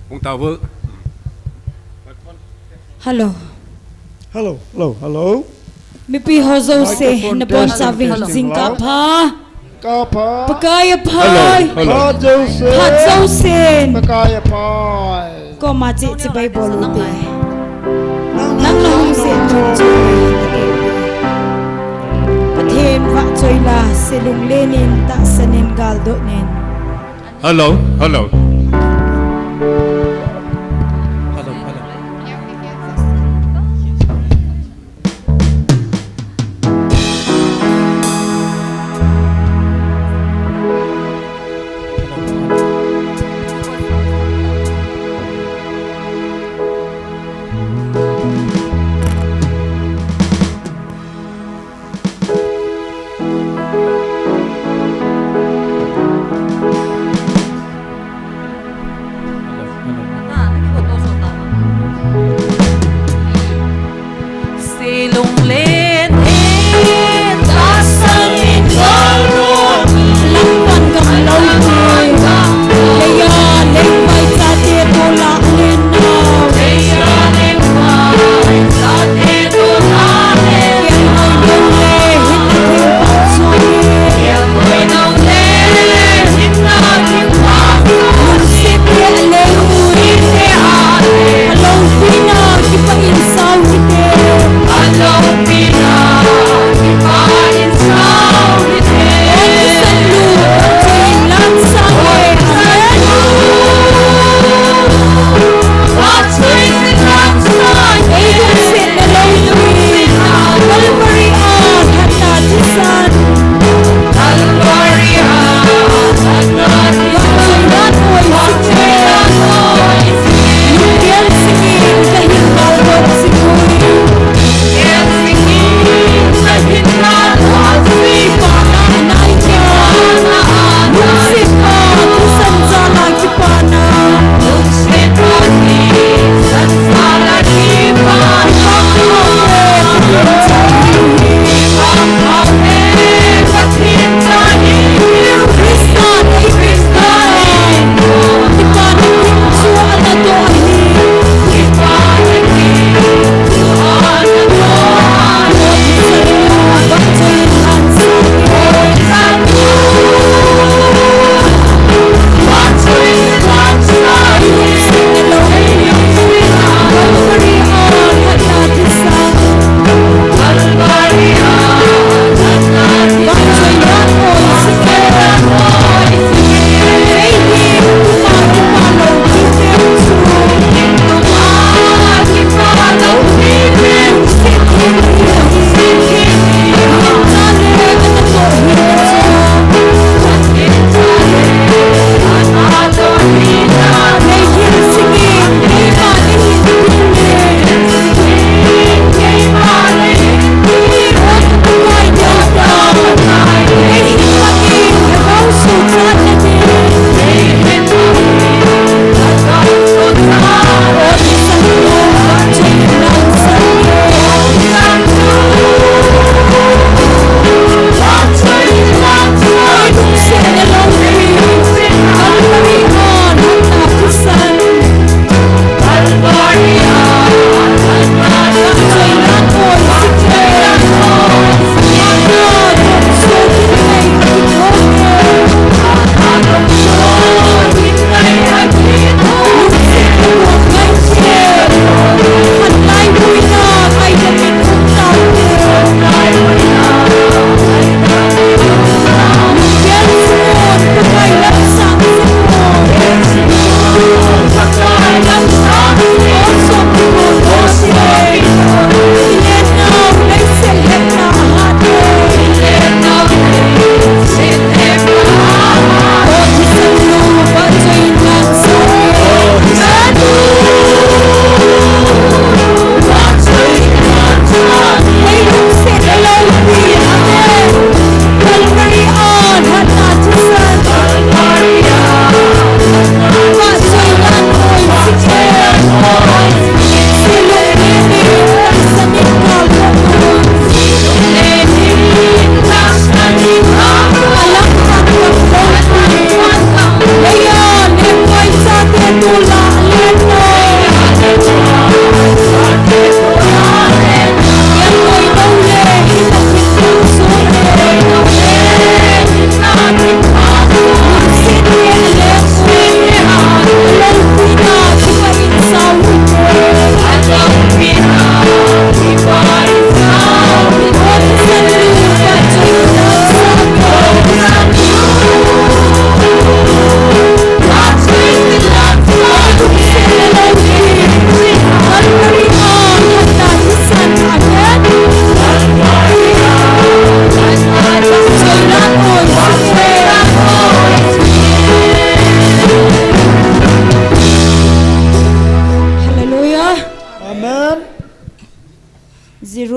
Kung tahu. Hello. Hello. Mipi hozo se Microphone na bon testing, savi testing, zingka hello? pa. Kapa. Pagaya pai. Pat Jose. Pat Zosen. Pagaya pai. Ko ma chi chi bai bolu be. Nang long se chung chu. Pathen va choi la selung lenin ta sanin gal do nen. Hello.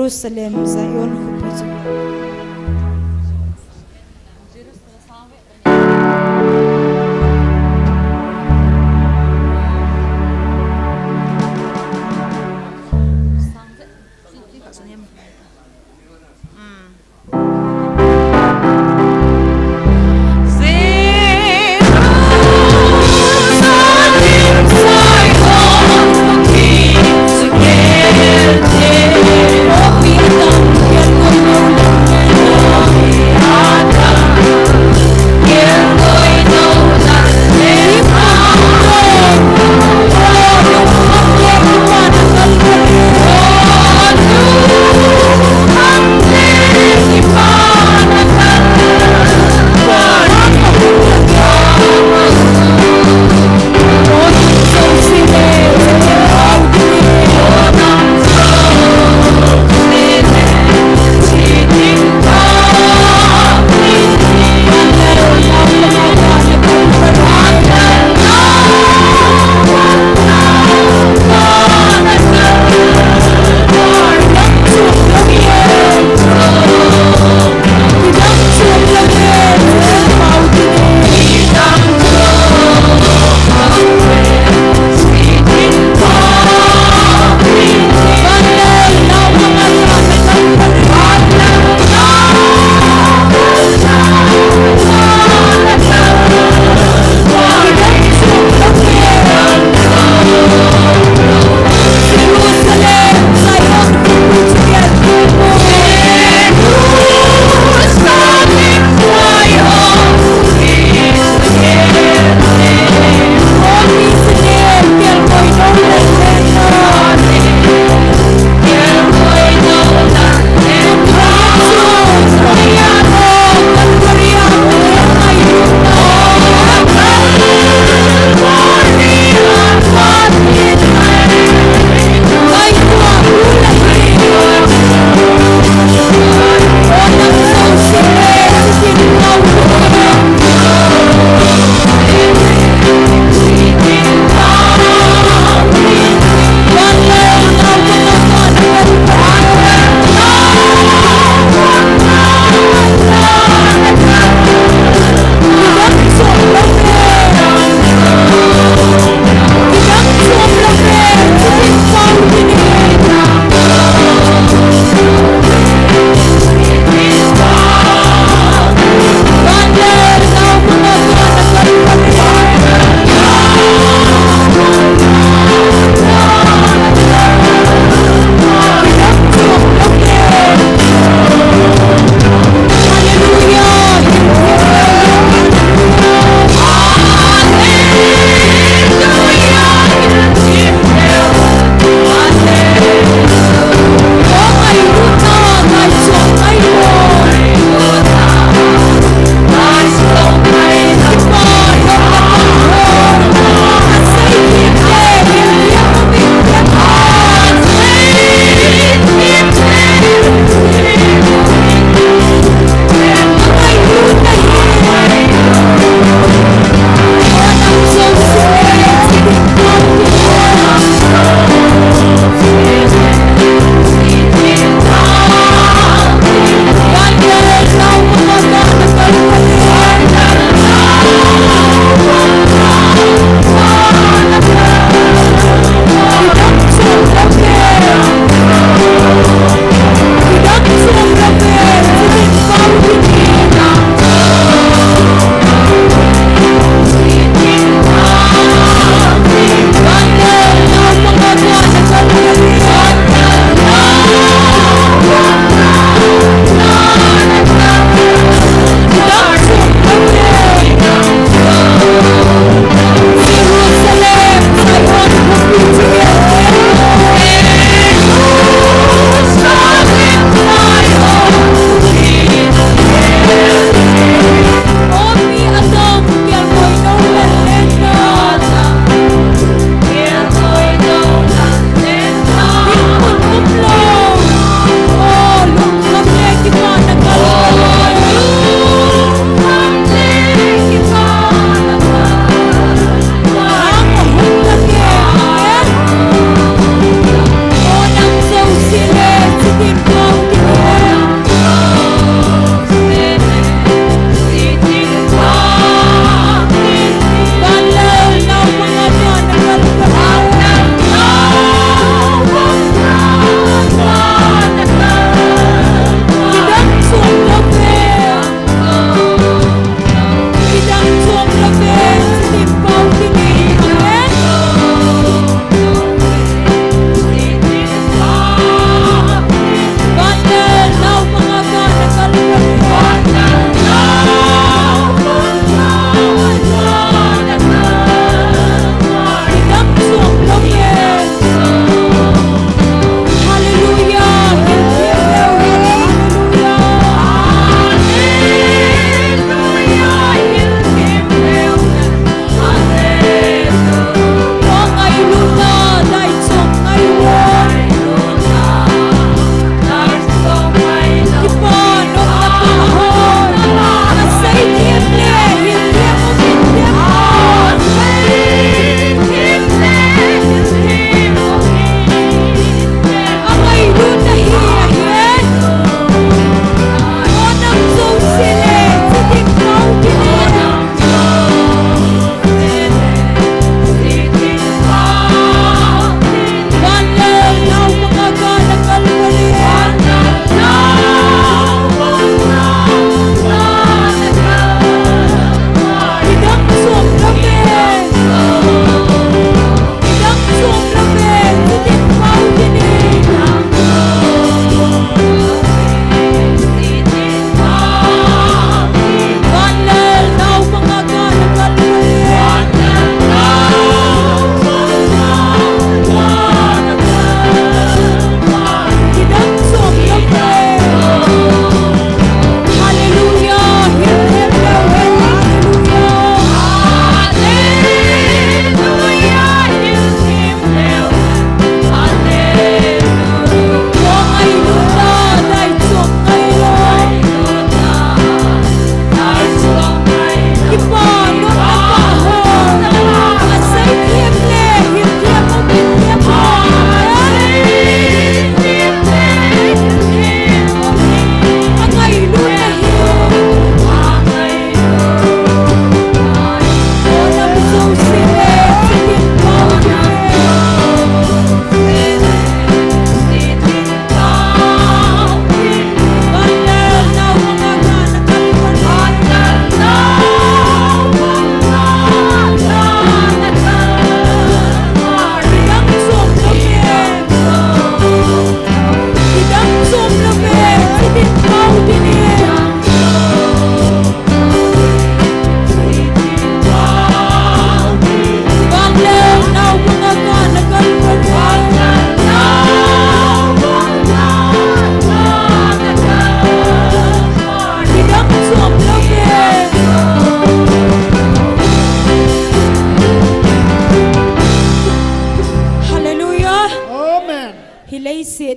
Jerusalem Zion hupazu Together, oh, we don't get along.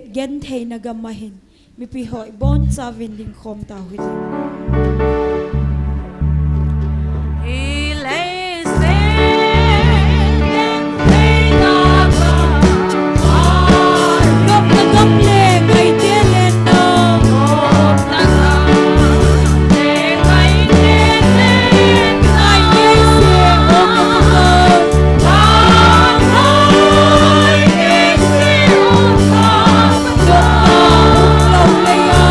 Ket gen thei nagamahin. Mi pihoy bon sa vinding khom ta hui. He lays there and Gop na gop le kay delen no. Ay yese o kapag. Law le ya.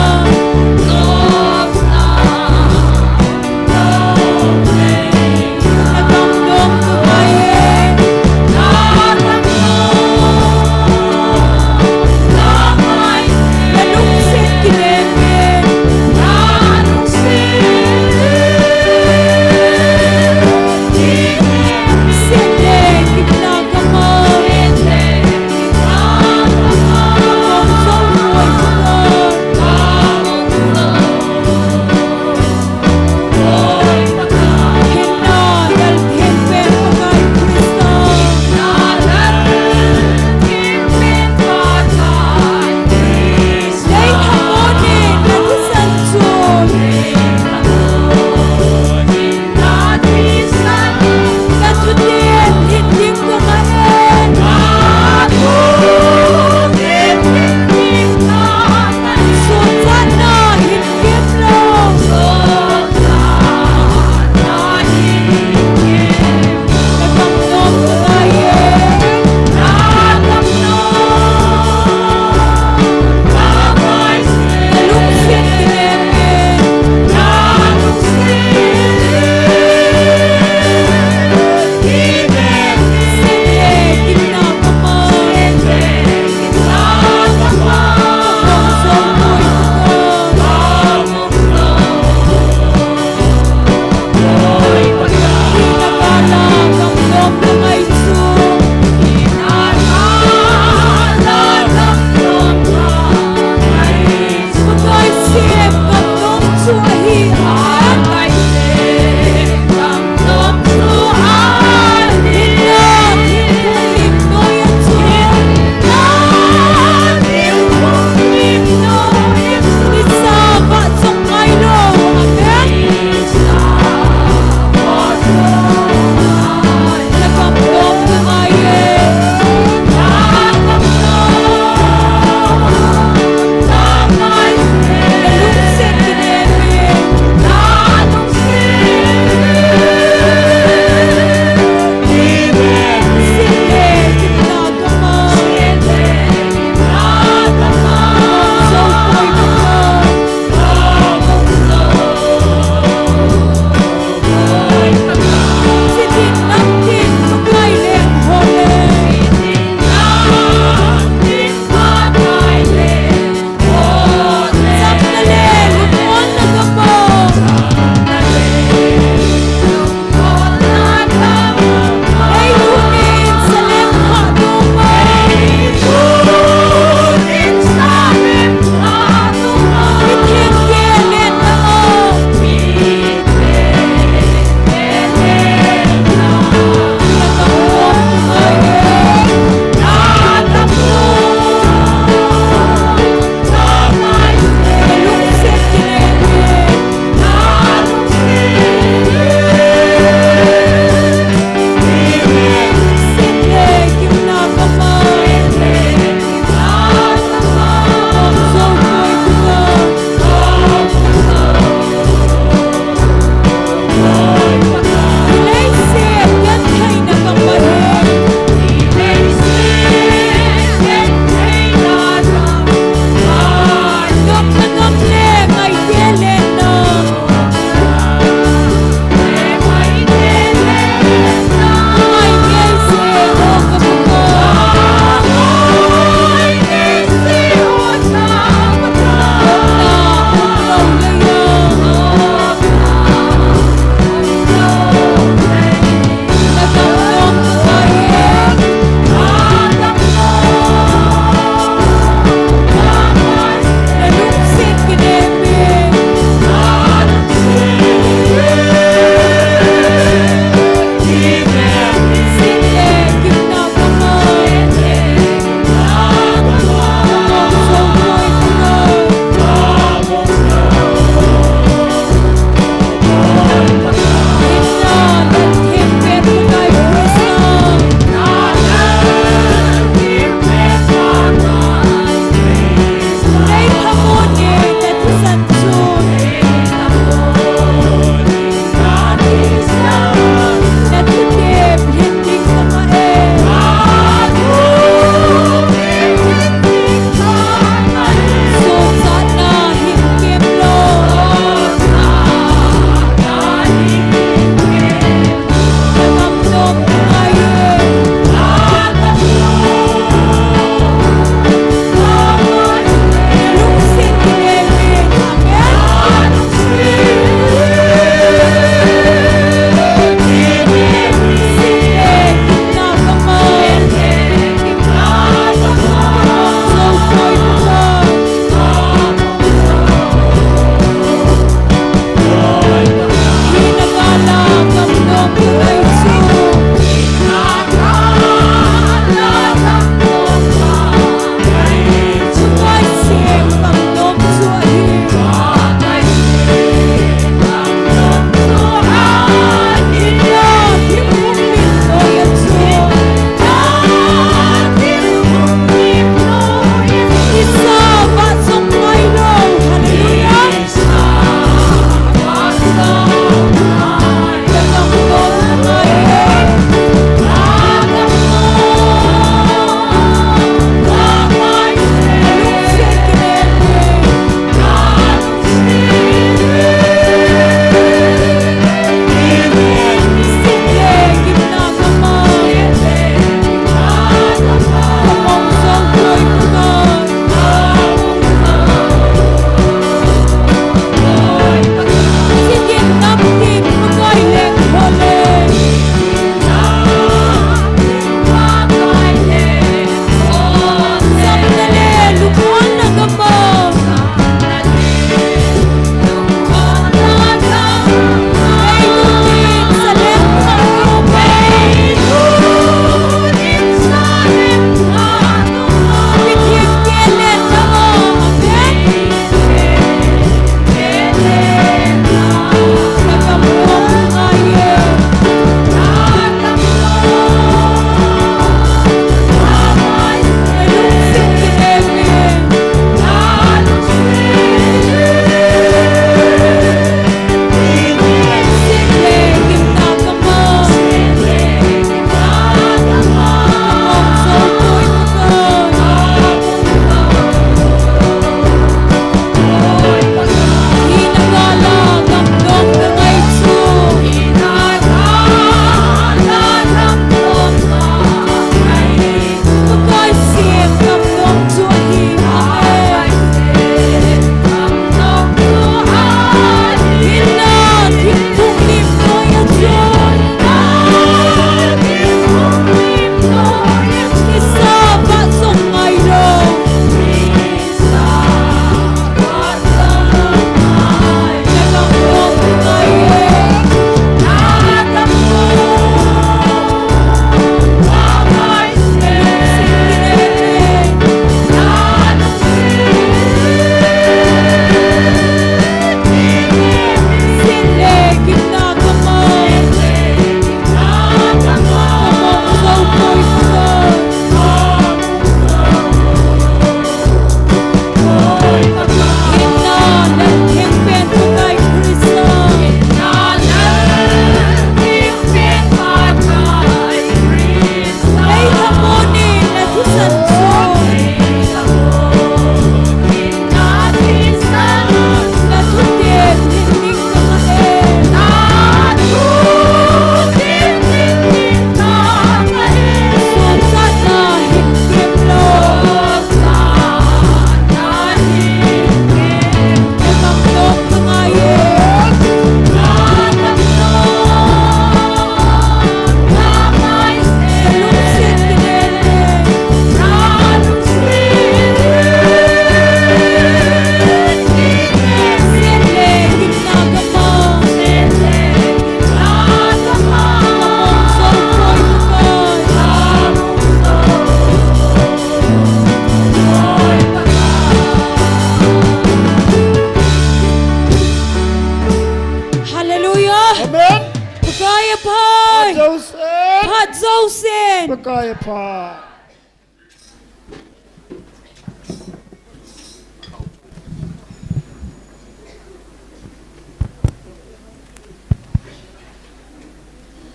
ประกายพา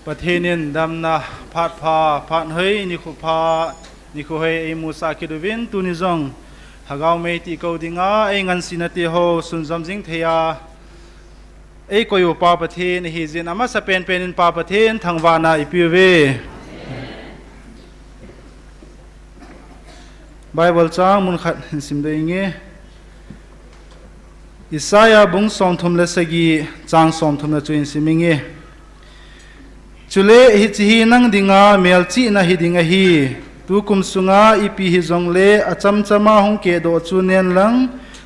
ประเทศนินดำนาพัดพาพัดเฮยนิคุพานิคุเฮยไอมูสาคิดวินตุนิจงหากเอาไม่ตีเกาดิงาไองันสินาติโฮสุนจำจิงเทียไอก็อยู่ป่าประเทศฮิจินอามาสเปนเป็นป่าประเทศทางวานาอิปิเวไบเบิลจ้างมุนขัดสิมเดงเงอิสายาบุงสองทุมเลสกีจางสองทุมเลจุนสิมิงเงจุเลฮิจิฮีนังดิงาเมลจีนะฮิดิงาฮีตูคุมสุงาอีปีฮิจงเลอาจัมจามาฮงเกโดจูเนียนลัง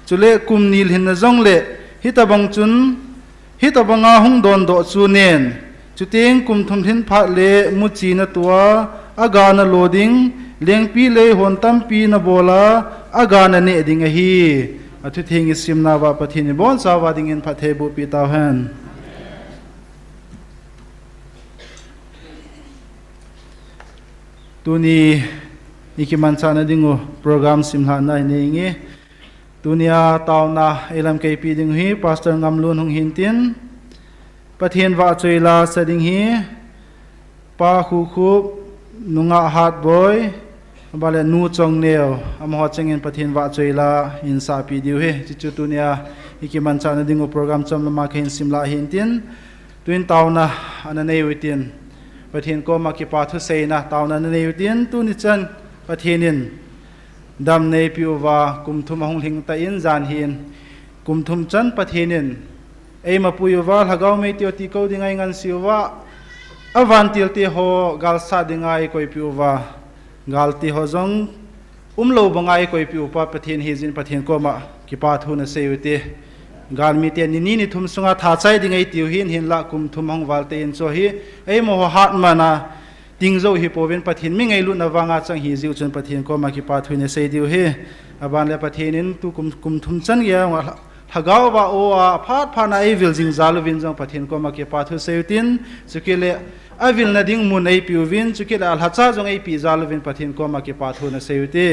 จุเลคุมนิลหินจงเลฮิตาบังจุนฮิตาบังอาฮงโดนโดจูเนียนจุเตียงคุมทุมหินพัดเลมุจีนตัวอากาณโลดิงเลี้ยงปีเลหนตัมปีนโบลาอากาณเนดิงาฮีอทุเทงอิสิมนาวาปะทินิบอนสาวาดิงินพัทเทบุปิตาหันตัวนี้อีกมันชานะดิ้งโอโปรแกรมสิมหานาเนงเงตัวนี้ตาวนาเอลัมเคปีดิ้งฮีพาสเตอร์งำลุนหงหินตินประเทศวาจอยลาสดิ้งฮีปาคูคูนุงอาฮัดบอยบาเลนูจงเนียวอามหอดเจงินประเทศวาจอยลาอินซาปีดิวเฮจิจุตัวนี้อีกมันชานะดิ้งโอโปรแกรมจำลมาเขินสิมลาหินตินตัวนี้ตาวนาอันนั้นเอวิตินประเทศก็มาคิปาทุเซนะตาวนั้นในยุตินตุนิจันประเทศนินดำในพิววากุมทุมหงหิงตะอินจานหินกุมทุมจันประเทศนินเอมาปุยวาหากเอาไม่เตียวตีเขาดิ่งไงงันสิวะอวันติลตีโฮกาลซาดิ่งไงคอยพิววากาลตีโฮจงโลบังไงคอยพิวปาประเทศฮิจินประเทศก็มาคิปาทุนเซยุติกาลมีเตียนนี่ทุมสุงาท่าใจดิ่งไอติวหินละกุมทุมหงวัลเตนโซฮีไอโมหะมานาติงโซฮิโปเวนประเทศมิไงลุนวางอาจังฮิจิวจนประเทศก็มาคิปาทุนเซดิวเฮอาบานเลประเทศนินตุกุมทุมจันเกียงหากเอาว่าโอ้พาดพานาไอวิลจิงซาลวินจังประเทศก็มาคิปาทุเซยุตินสุกิเลไอวิลนาดิ่งมุนไอพิววินสุกิเลอัลฮัจจาจงไอพิซาลวินประเทศก็มาคิปาทุนเซยุติ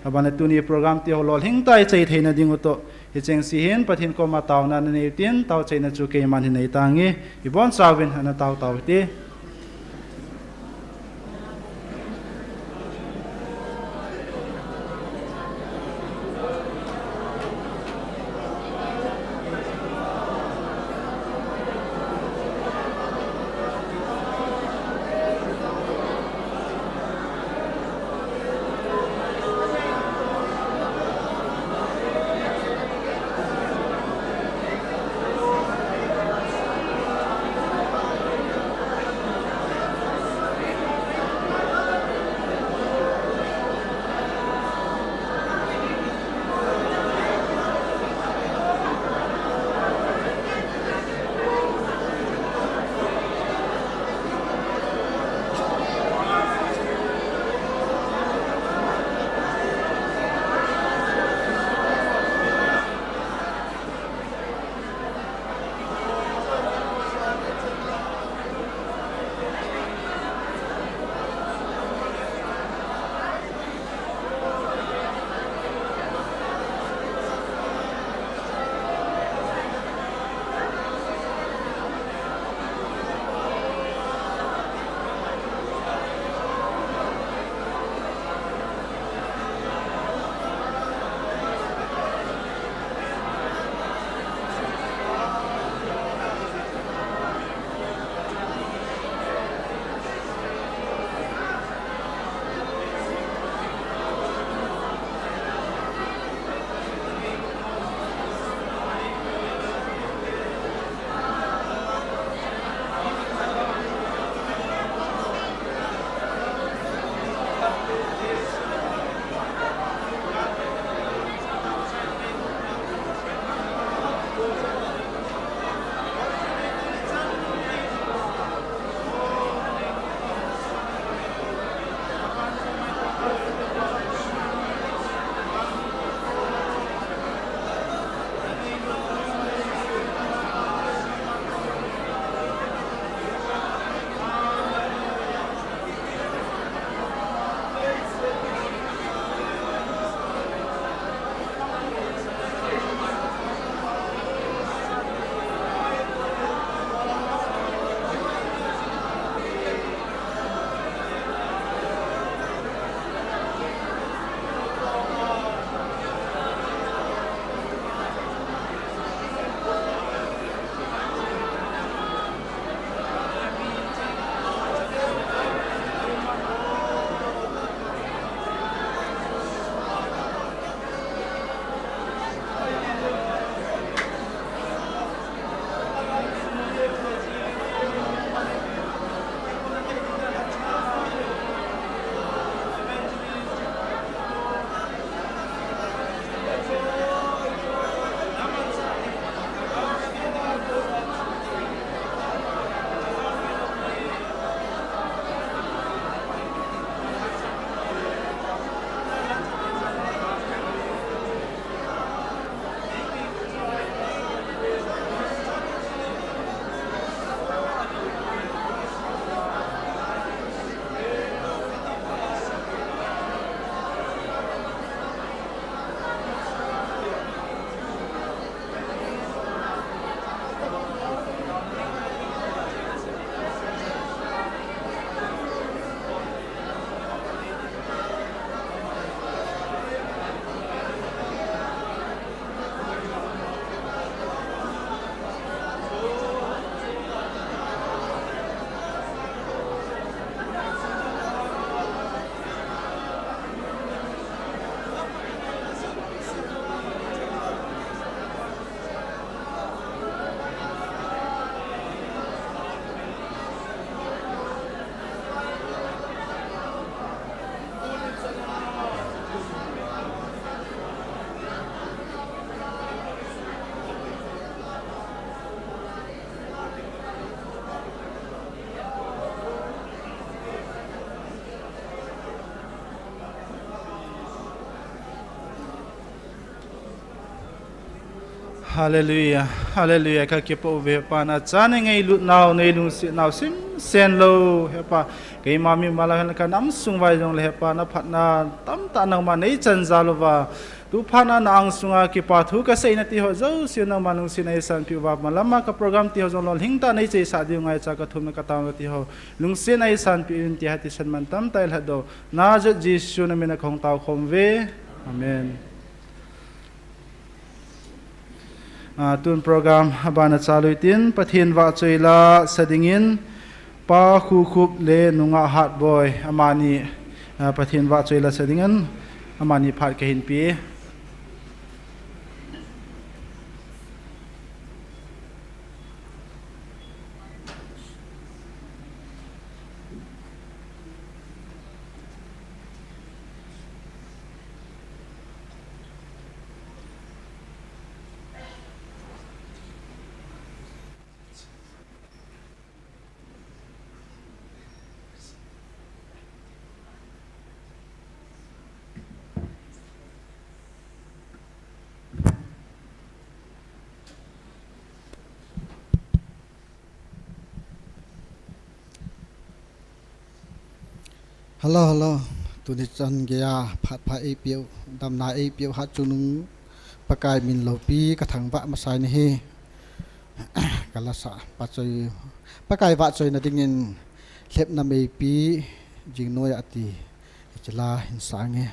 อาบานเลตุนีโปรแกรมที่ฮอลล์หิงไตใจเทนาดิ่งอุตฮิเจงสีเห็นประเทศก็มาตาวนันในเตียนตาวใจนัจุเกมันหินในตังเงอีบอนสาวินหันตาวตี Hallelujah, hallelujah. Kakipo vepa na chane ngai lut nau nei lung si nau sim sen lo hepa kai mami malahan ka nam sung vai jong le hepa na phat na tam ta nang ma nei chan zalova tu phana na ang sunga ki pa thu ka sei na ti ho zo si na manung si nei san pi wa malama ka program ti ho jong lol hing ta nei che sa di ngai cha ka thum na ka ta ti ho lung se nei san pi in ti ha ti san man tam tai la do na je jisu na me na khong tau khom ve amen. Tun program abana chaluitin pathin wa choila sadingin pa khu khup le nunga hat boy amani pathin wa choila sadingan amani phat ka hin pi Hello tu ni chan gya phat pha e piu dam na e piu hat chunung pakai min lo pi ka thang ba ma sai ni he kalasa pa choi pakai wa choi na dingin khlep na me pi jing noi ati chela hin sange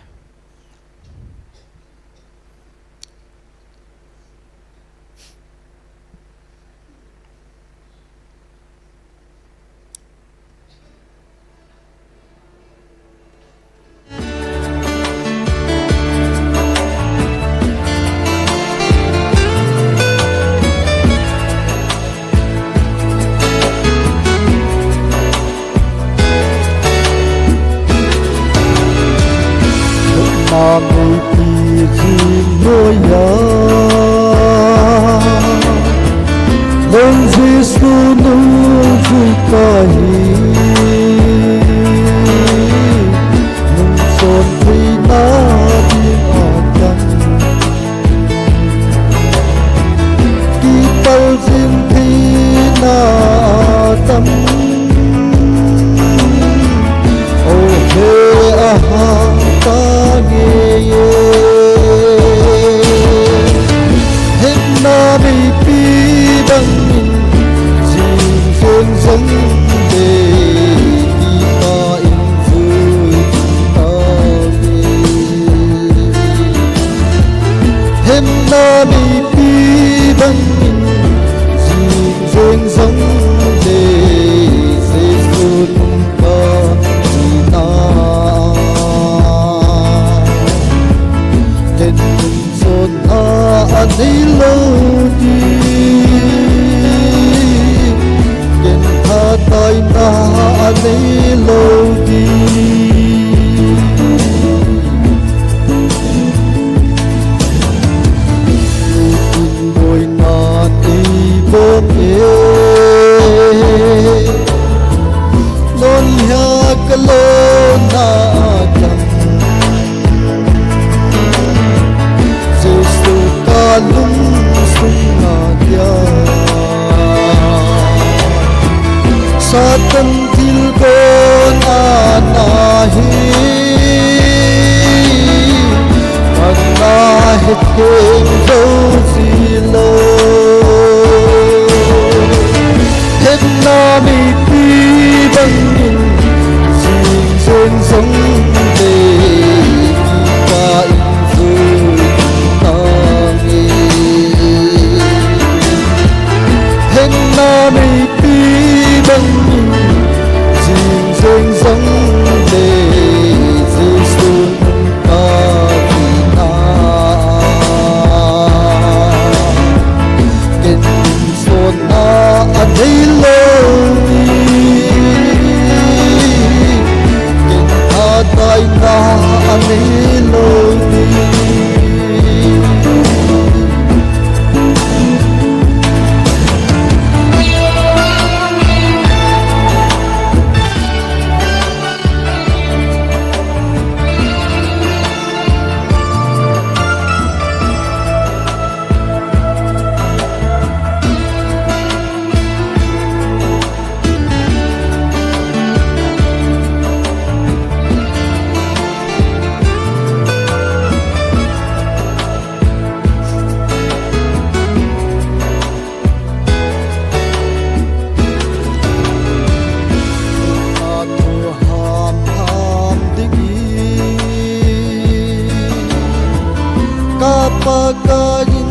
pagkain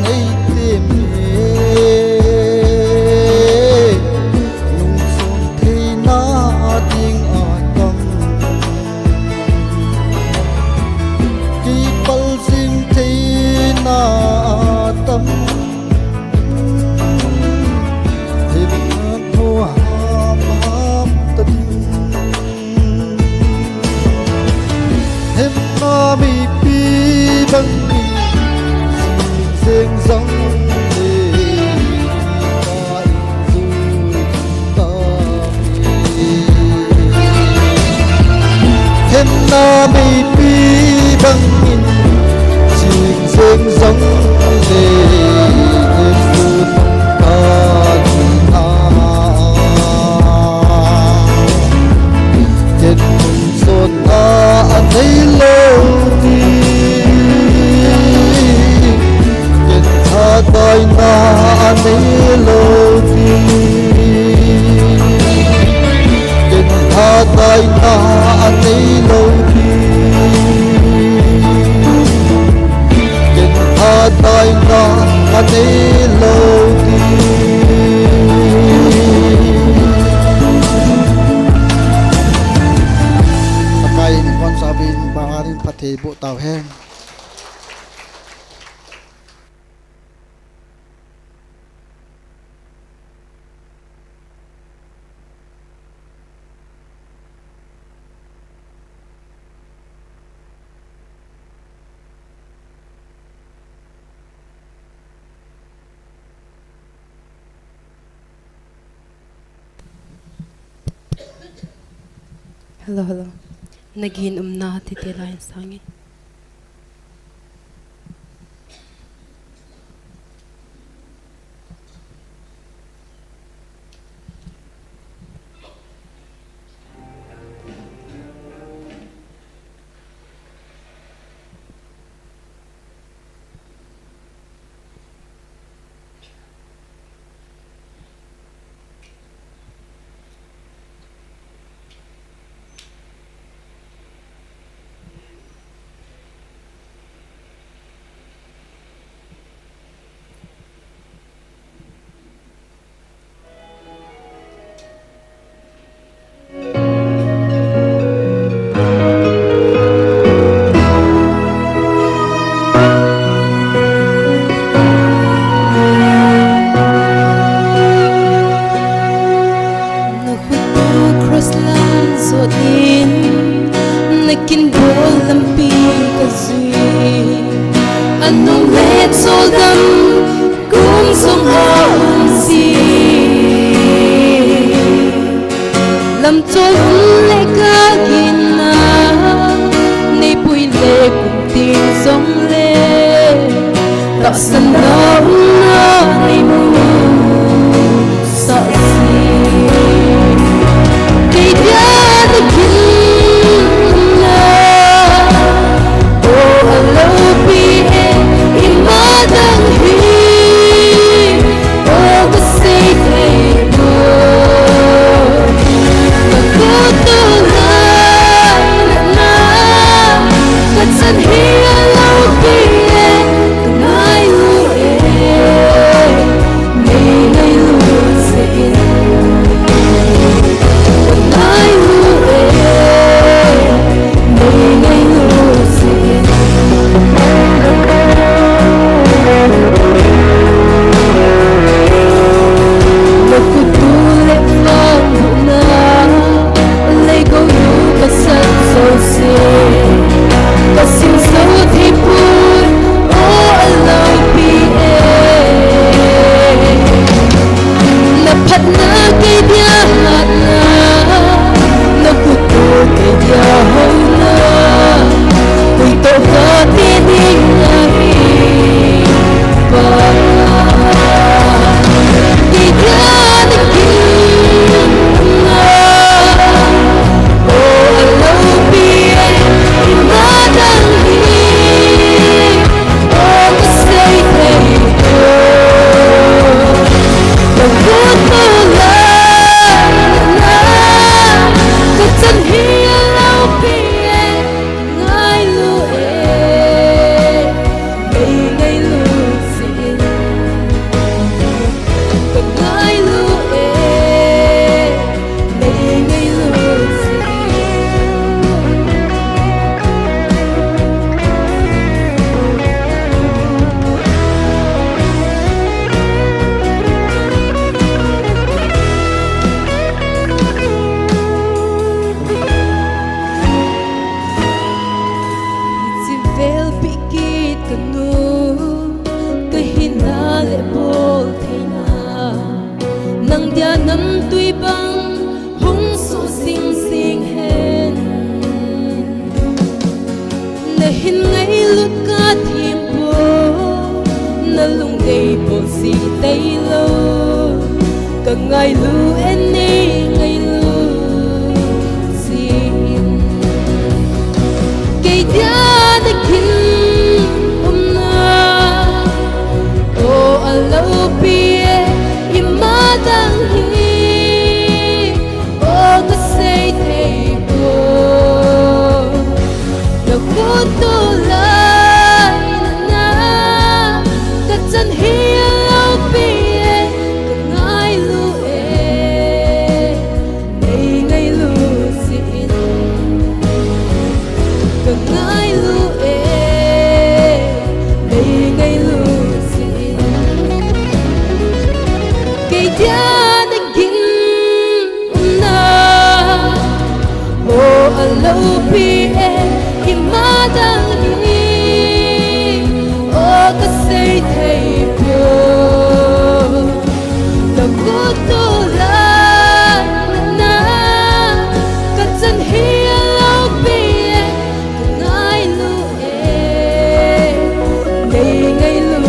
ay teme nung sunti na ating atang kipalsing tay na atang himang huwam tating himami bang sinh giống để tại dù ta thêm na mi pi bằng in sinh sinh giống để dù ta trên cùng xuân ta anh thấy lâu tay na anh lâu đi đừng tha tay na anh lâu đi đừng tha tay na anh lâu đi pakai ni kon sabin bangarin pati bu tau heng. Hello, hello. Nagiinom na titilayan sa hangin. Hãy subscribe lệ bồ thầy na nang dia nam tui bang hung su sing sing hen na hin ngay lut ca thiêm bồ na lung đầy bồ si tây lo cả ngày lu en ngày lu sin cây dia na kin alo pie imadang hi o kasay tay ko nagutulay na katsan hi alo pie kangay lue ngay lu sin kangay lue ngay lu dia naging una o alopi imadang hi o kasay tay pyo nagutulan na katsan hi alopi ngay lue ngay lu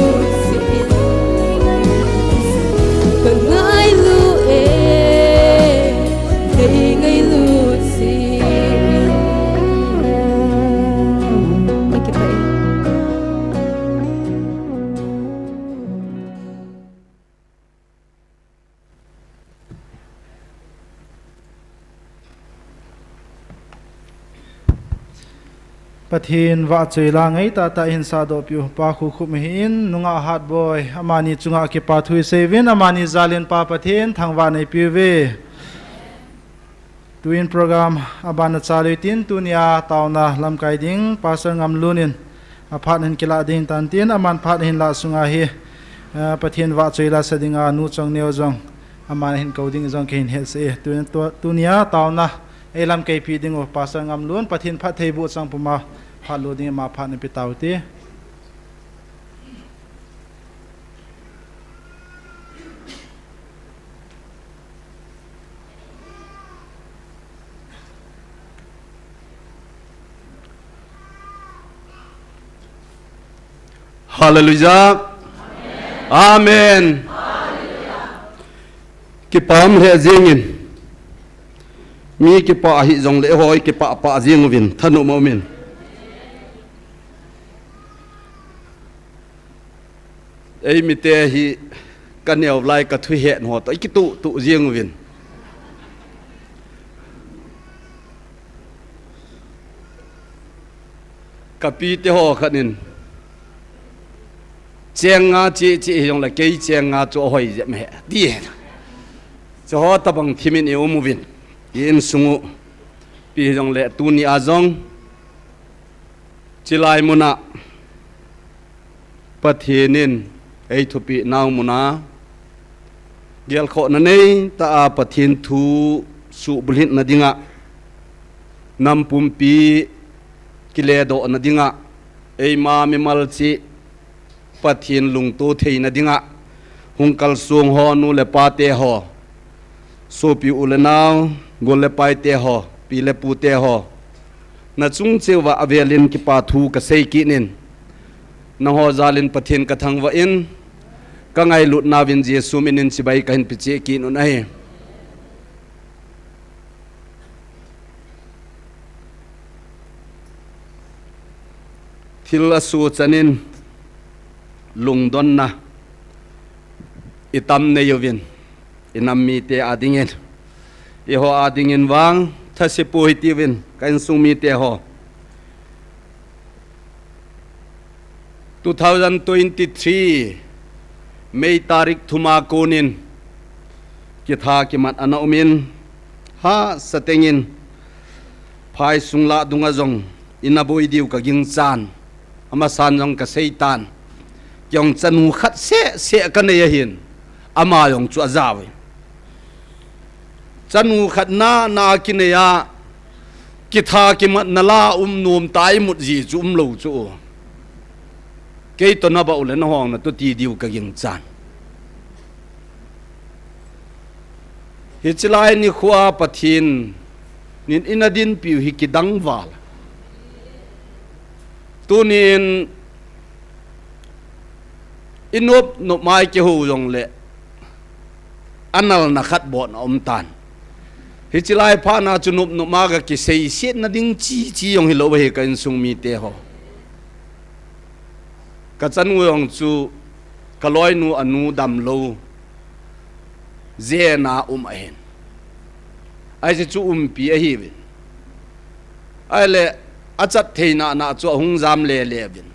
Pathin wa chela ngai ta in sa do piu pa khu khu hin nunga hat boy amani chunga ki pa thui sevin amani zalin pa pathin thangwa nei piu ve tuin program abana chalutin tunia tauna lamkai ding pasal ngam lunin aphat hin kila ding tan tin aman phat hin la sunga hi pathin wa chela sadinga nu chong neo jong aman hin coding jong ke hin he se tunia tauna elam kai pi ding o pasal ngam lun pathin phat thei bu chang puma phat lo ding ma phat ni pitauti Hallelujah. Amen. Ki pam he zingin mi ki pa hi jong le hoi ki pa jing vin thanu mo min ei mi te hi kanel lai ka thui he no to ki tu jing vin ka pi te ho khanin cheng nga chi yong la kei cheng nga cho hoi je me di cho ta bang thimin e umuvin in sungu pi yong le tu ni azong chilai muna pathinin ei thupi naw muna gel kho na nei ta a pathin thu su bulhin na dinga nam pumpi kile do na dinga ei ma mi mal chi pathin lung tu thei na dinga hungkal sung ho nu le pa te ho so pi ule naw gol le pai te ho pi le pu te ho na chung chewa avelin ki pa thu ka sei ki nin na ho zalin pathin ka thangwa in ka ngai lut na vin jesu minin sibai ka hin pi che ki nu nai thil asu chanin lungdon na itam ne yovin inam mi te adingen i ho adingen wang thase poitivin kan sumi te ho 2023 May tarik thuma konin ki tha ki mat ana umin ha satengin phai sungla dunga jong inaboi diu ka ging chan ama san jong ka seitan yong chanu khat se ka ne hin ama yong chu azawi chanu khat na ki ne ya ki tha ki mat nala nom tai mut ji chum lo chu cái tuần nào bảo lên nó hoàng là tôi đi điều cái gì chán hiện chỉ lại ni khoa pathin nín inadin piu hi ki dang val tu nín inop no mai ke hu jong le anal na khat bon om tan hi chỉ lại pha na chunup no ma ga ki sei set na ding chi yong hi lo he kan sung mi te ho ka chan nguyong chu ka loi nu anu dam lo ze na a hen ai chu pi a hi vin ai le a chat theina na chu hung jam le vin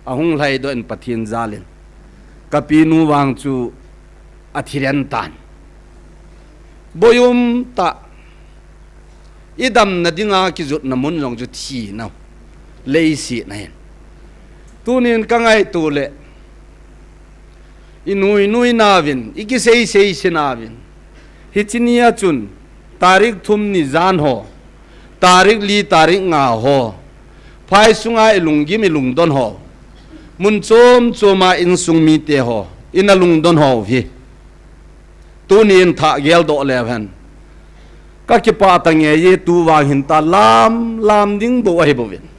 a hung lai do en pathin zalin ka pi nu wang chu a thiren tan boyum ta idam na dinga ki zut na mun jong chu thi na lei si na hen tunin ka ngai tu le inui navin iki sei sinavin hichinia chun tarik thum ni zan ho tarik li tarik nga ho phai sunga ilungi mi lungdon ho mun chom choma in sungmi te ho ina lungdon ho vi tunin tha gel do levan ka ki pa tange ye tu wang hin ta lam ding bo ai bo vin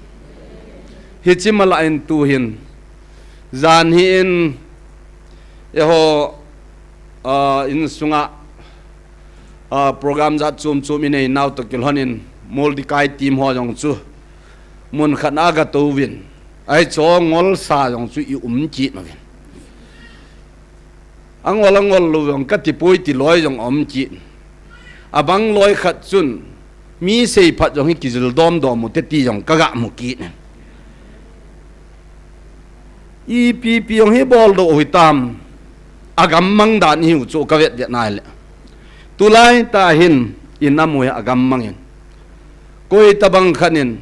hichimala in tu hin zan hi in eho in sunga program za chum in now to kilhonin moldi kai team ho jong chu mun khana ga to win ai cho ngol sa jong chu i chi ma win angol lu jong ka ti poi ti loi jong chi abang loi khat chun mi sei phat jong hi kizul dom mu te ti jong ka ga mu ki ne EPP yong hi bol do hitam agam mang dan hiu chu ka vet nai le tulai ta hin in amoi agam mangin koi tabang khanin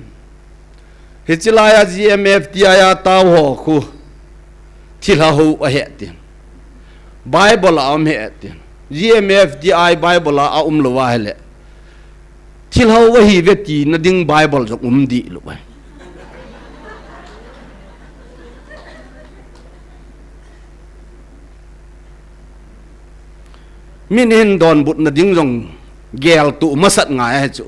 hichilaya GMF tiaya taw ho khu thila ho a he tin bible am he tin GMF di bible a lo wa hele thila ho wa hi veti na ding bible jo di lo wa min hin don but na ding jong gel tu masat ngai ha chu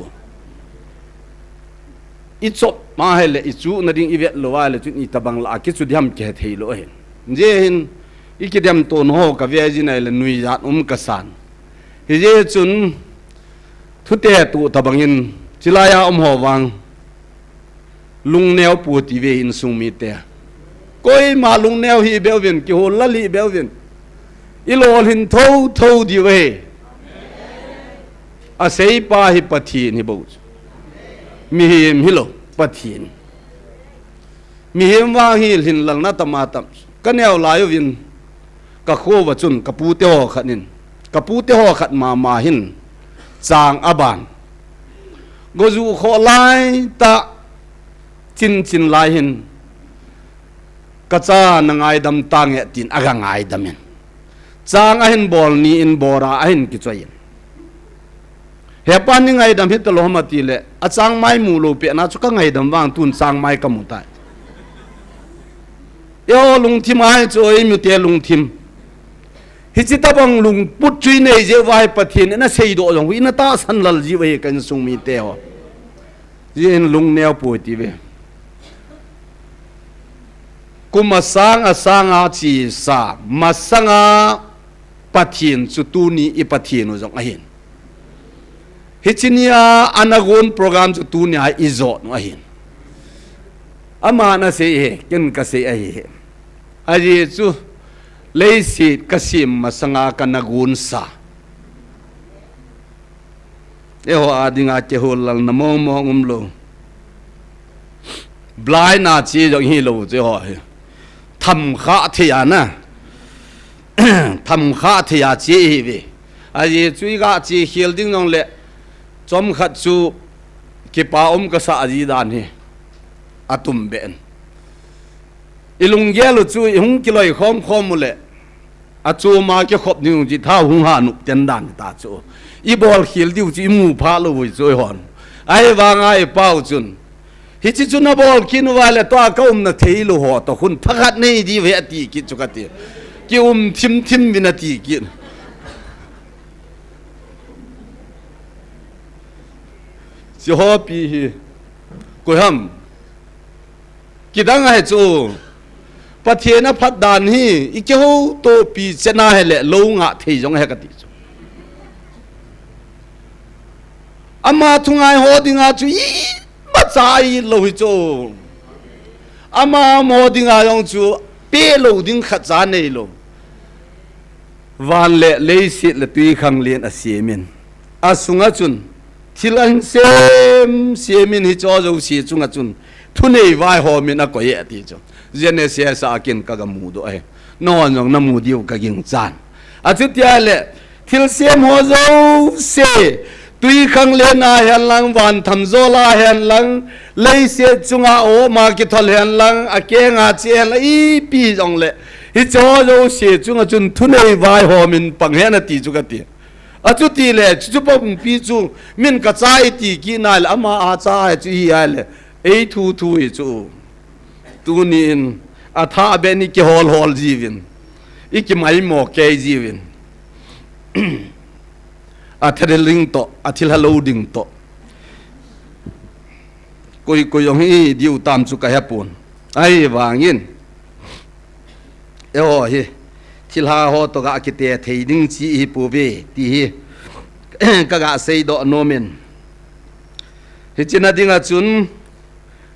i chop ma hele i chu na ding i vet lo wa le chu ni tabang la ki chu diam ke thei lo hen je hin i ki diam to no ka ve ji nai le nui ya ka san hi je chun thu te tu tabang in chilaya ho wang lung neo pu ti ve in sung mi te koi ma lung neo hi belvin ki ho lali belvin ilol hin thâu di we a sei pa hi pathin hi bo mi him hilo pathin mi him wa hi hin lal na tamatam kanel layo vin ka kho wa chun kapu te ho khanin kapu te ho khat ma hin chang aban gozu kho lai ta chin lai hin kacha nangai dam tange tin aga ngai damen chang a hin bol ni in bora a hin ki choyin hepan ni ngai dam hit lo ma ti le a chang mai mu lo pe na chu ka ngai dam wang tun chang mai ka mu ta yo lung thim ai choi mu te lung thim hi chi ta bang lung put chui nei je vai pathin na sei do jong wi na ta san lal ji we kan sung mi te ho yin lung neo pu ti ve kuma sanga chi sa masanga pathin chu tu ni I pathin jong a hin hichinia anagon program chu tu ni a izo no a hin ama na se he ken ka se a he aji chu leisi kasim masanga kanagun sa eho adinga che holal namo mo ngumlo blai na chi jong hi lo che ho tham kha thia na tham kha thia chi hi ve aji chui ga chi hil ding nong le chom khat chu ki pa ka sa ji dan hi atum ben ilung gelu chu hung kiloi khom le a chu ma ke khop ning ji tha hung ha nu ten dan ta chu I bol hil diu chi mu pha lo voi choi hon ai wa nga e pau chun ฮิจิจุนาบอลกินว่าเลยตัวก็น่ะเทยลูหัวตัวคุณพักนี่ดีเวทีกิจุกติกิทิมวินาทีกินสิฮอปีกุยฮัมกิดังไงจูปะเทนะพัดดานฮีอีกเขาโตปีเจนาให้แหละลงอ่ะเทยงให้กติจูอามาทุงไงฮอดิงาจูอีมาใจลอยจูอามาโมดิงายองจูเปโลดิงขัดจานเลยโลวันเละเลยสิละตุยขังเลียนอาเซียมินอาสุงอาจุนที่ลังเสียมินฮิจอจูเสียจุงอาจุนทุนเอวายหอมินอะก็เยอะที่จูเจเนเสียสากินกะกะมูดไอนอนยองน้ำมูดิวกะกิงจานอาจุดที่อะไรที่เสียมหัวจูเสียตุยขังเลียนอาเห็นลังวันทำโซลาเห็นลังเลยเสียจุงอาโอมากิทอลเห็นลังอาเกงอาเจียนละอีปีจงเลยฮิจอจูเสียจุงอาจุนทุนเอวายหอมินปังเฮนตีจุกติอาจุดที่เลยจุบปุ่มปีจูมินกระจายตีกินอะไรอามาอาจายจุฮีอะไรทูจูตูนินอาท่าเบนิกฮอลจีวินอีกไม่หมอกเกยจีวินอาทะเลลิงโตอาทิลฮัลโลดิงโตกุยยองฮีดิวตามสุกายปุ่นไอ้วางินเอโอฮีทิลฮาโฮโตกะกิเตะเทดิงจีฮีปูเวตีฮีกะกะเซโดโนเมนฮิจินาดิงอาจุน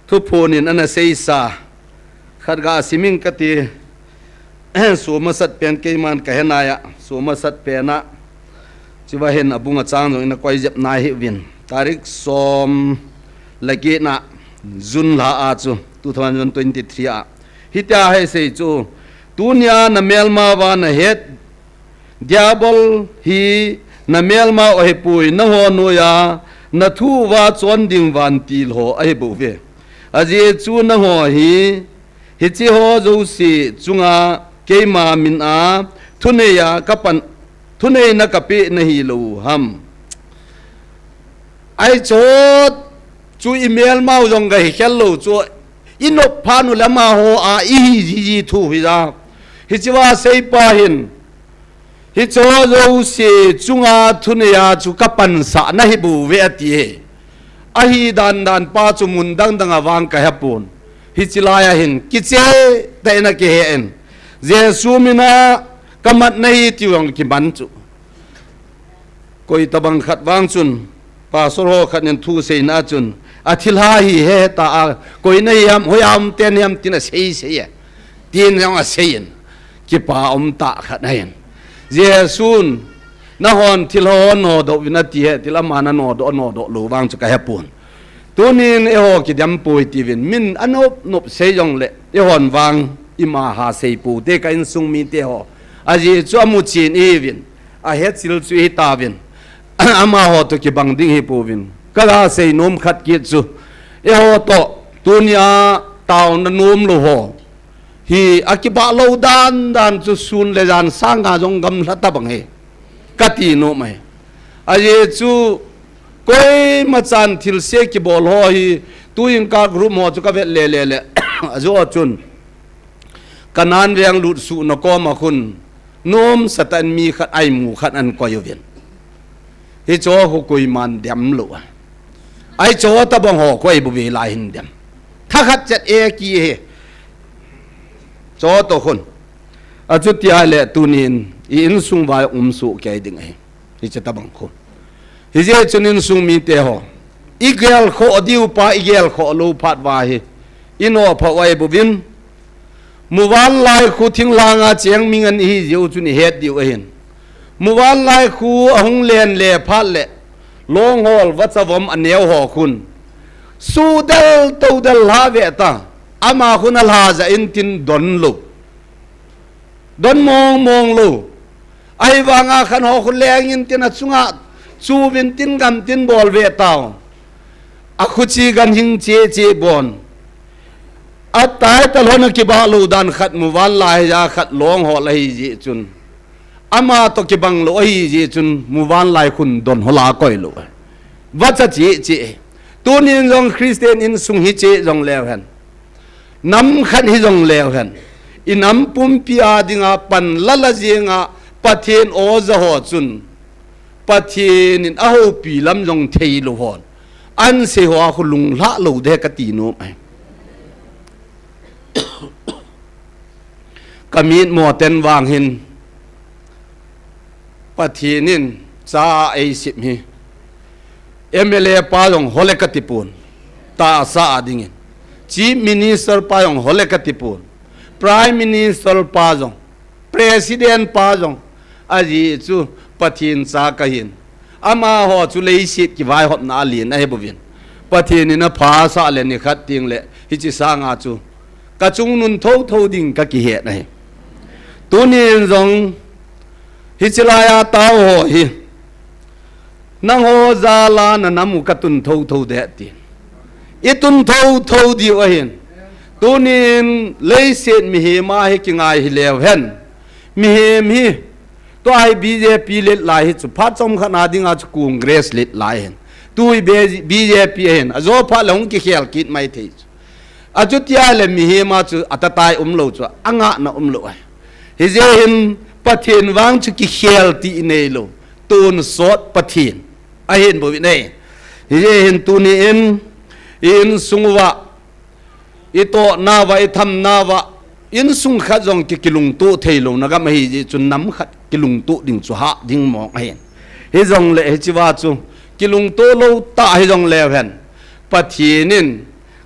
ทุพโนินอันเซซาขัดกาสิมิงกติสูมาสัตเปียนเกมันกะเฮนายะสูมาสัตเปียนะจิว่าเห็นอบุงอาจารย์อินกวยเจ็บนายฮิวินตาริกสมละเกนะจุนลาอาจู2023อะฮิตาให้เซจูตุนยานะเมลมาวานเฮ็ดดิอาบลฮีนะเมลมาโอเฮปุยนะโฮโนยานะทูวาจวนดิงวันตีลโหไอบุเวอาเจจูนะโหฮีฮิจิโฮจูสีจุงาเกมามินอาทุเนียกับปันทุเนียนักปีนะฮีลูฮัมไอโจจูอีเมลมาจงไกเฮลโลจูอินบพานุละมาโฮอาอีจีทูฮิจาฮิจิวาเซปาหินฮิโจจูสีจุงาทุเนียจูกับปันสะนะฮิบูเวตีอาฮีดันป้าจุมุนดังวางกะฮปุนฮิจิลายหินกิเจแต่นักเฮนเจสูมินากำมัดในที่วงกิบันจุก็อิตบังขัดวางจุนป้าสุโรขัดยันทูเซนาจุนอาทิลาฮีเฮตาก็อินยามหอยามเตียนยามตินะเสียตีนยังเสียนกิป้าตาขัดให้เจสูนนะฮอนทิลฮอนโนดวินาทีเหทิลมานะโนดลูวางจุกะเฮปุนตัวนี้เอโฮกิดยำปุยทีวินมินอันนบเซยองเละเอฮอนวางอิมาหาเซปูเตกอินซุงมีเตโฮอาจีจวมุจินเอวินอาเฮซิลจุฮิตาวินอามาโฮตุกิบังดิ้งฮิปูวินกะลาเซนมขัดกิจุเอโฮโตตัวนี้ตาวนนมโลโฮฮีอากิบะโลดันจุซุนเลจานสังกาจงกำลัดตะบังเฮกติโนไม่อาเยจูก็มาจันทิลเสกบอลหอยตัวยังกากรูมหอจุกเวทเล่อาจูจุนกันนันเรียงลุดสุนกอมาคุณโนมสตันมีขัดไอหมูขัดอันก่อยเวียนเฮโจหุกุยมันเดียมลุไอโจตะบังหอก็ไอบุเวลาหินเดียมถ้าขัดจัดเอกีเฮโจตัวคนอาจุดที่อะไรตัวนี้อินซุงวายสุแกดึงไงฮิจะตะบังคนฮิจะจุนินซุงมีเตหออีเกลขอดิวปาอีเกลขอลูพัดวายอินโอพะไว้บุบินมุวันไลคูทิ้งลางอาเจียงมีเงินฮิจิวจุนิเฮ็ดดิวเห็นมุวันไลคูหงเลียนเล่พัดเล่ลงหอลวัชวมอันเนียวหอคุณสูเดลตูเดลลาเวตาอามาคุณลาจะอินตินดอนลุดอนมองลูไอ้วางอาขันหอคุณแรงยินตินัดสุงะจูวินตินกันตินบอลเวตาอาคุชีกันหิงเจบอลอัตตายตลอดนักบาลูดันขัดมุวันลายยาขัดหลวงหอลายเจจุนอามาตกิบังลอยเจจุนมุวันลายคุณดอนหลาก้อยลูวัชเจ tunin jong Christian in sung hi che jong lew hen nam khan hi jong lew hen inam pum pia dinga pan lala jenga pathen o za ho chun pathen in a ho pi lam jong thei lo hon an se ho khu lung la lo de ka ti no ai kamit mo ten wang hin pathinin cha ai sip hi MLA pa jong hole ka tipun ta sa adingin chief minister pa jong hole ka tipun prime minister pa jong president pa jong aji chu pathin cha ka hin ama ho chu lei sit ki vai hop na lin a hebovin pathin in a pha sa le ni khat ting le hi chi sa nga chu ka chung nun tho tho ding ka ki he nai tunin jong hi chilaya ta ho hi nang ho za la na namu ka tun tho tho de ti itun tho tho di wa hin tunin lei set mi he ma he ki ngai hi lew hen mi he mi to ai BJP let lai hi chu phat chom khana dinga chu congress let lai hen tui BJP hen azo pha long ki khel kit mai thei aju tia le mi he ma chu atatai lo chu anga na lo ai hi je hin pathin wang chu ki khel ti nei lo tun sot pathin a hin bo nei hi je hin tu ni in sungwa ito na wa i tham na wa in sung khat jong ki kilung tu thei lo na ga ma hi ji chu nam khat kilung tu ding chu ha ding mo hen hi jong le hi chi wa chu kilung tu lo ta hi jong le hen pathinin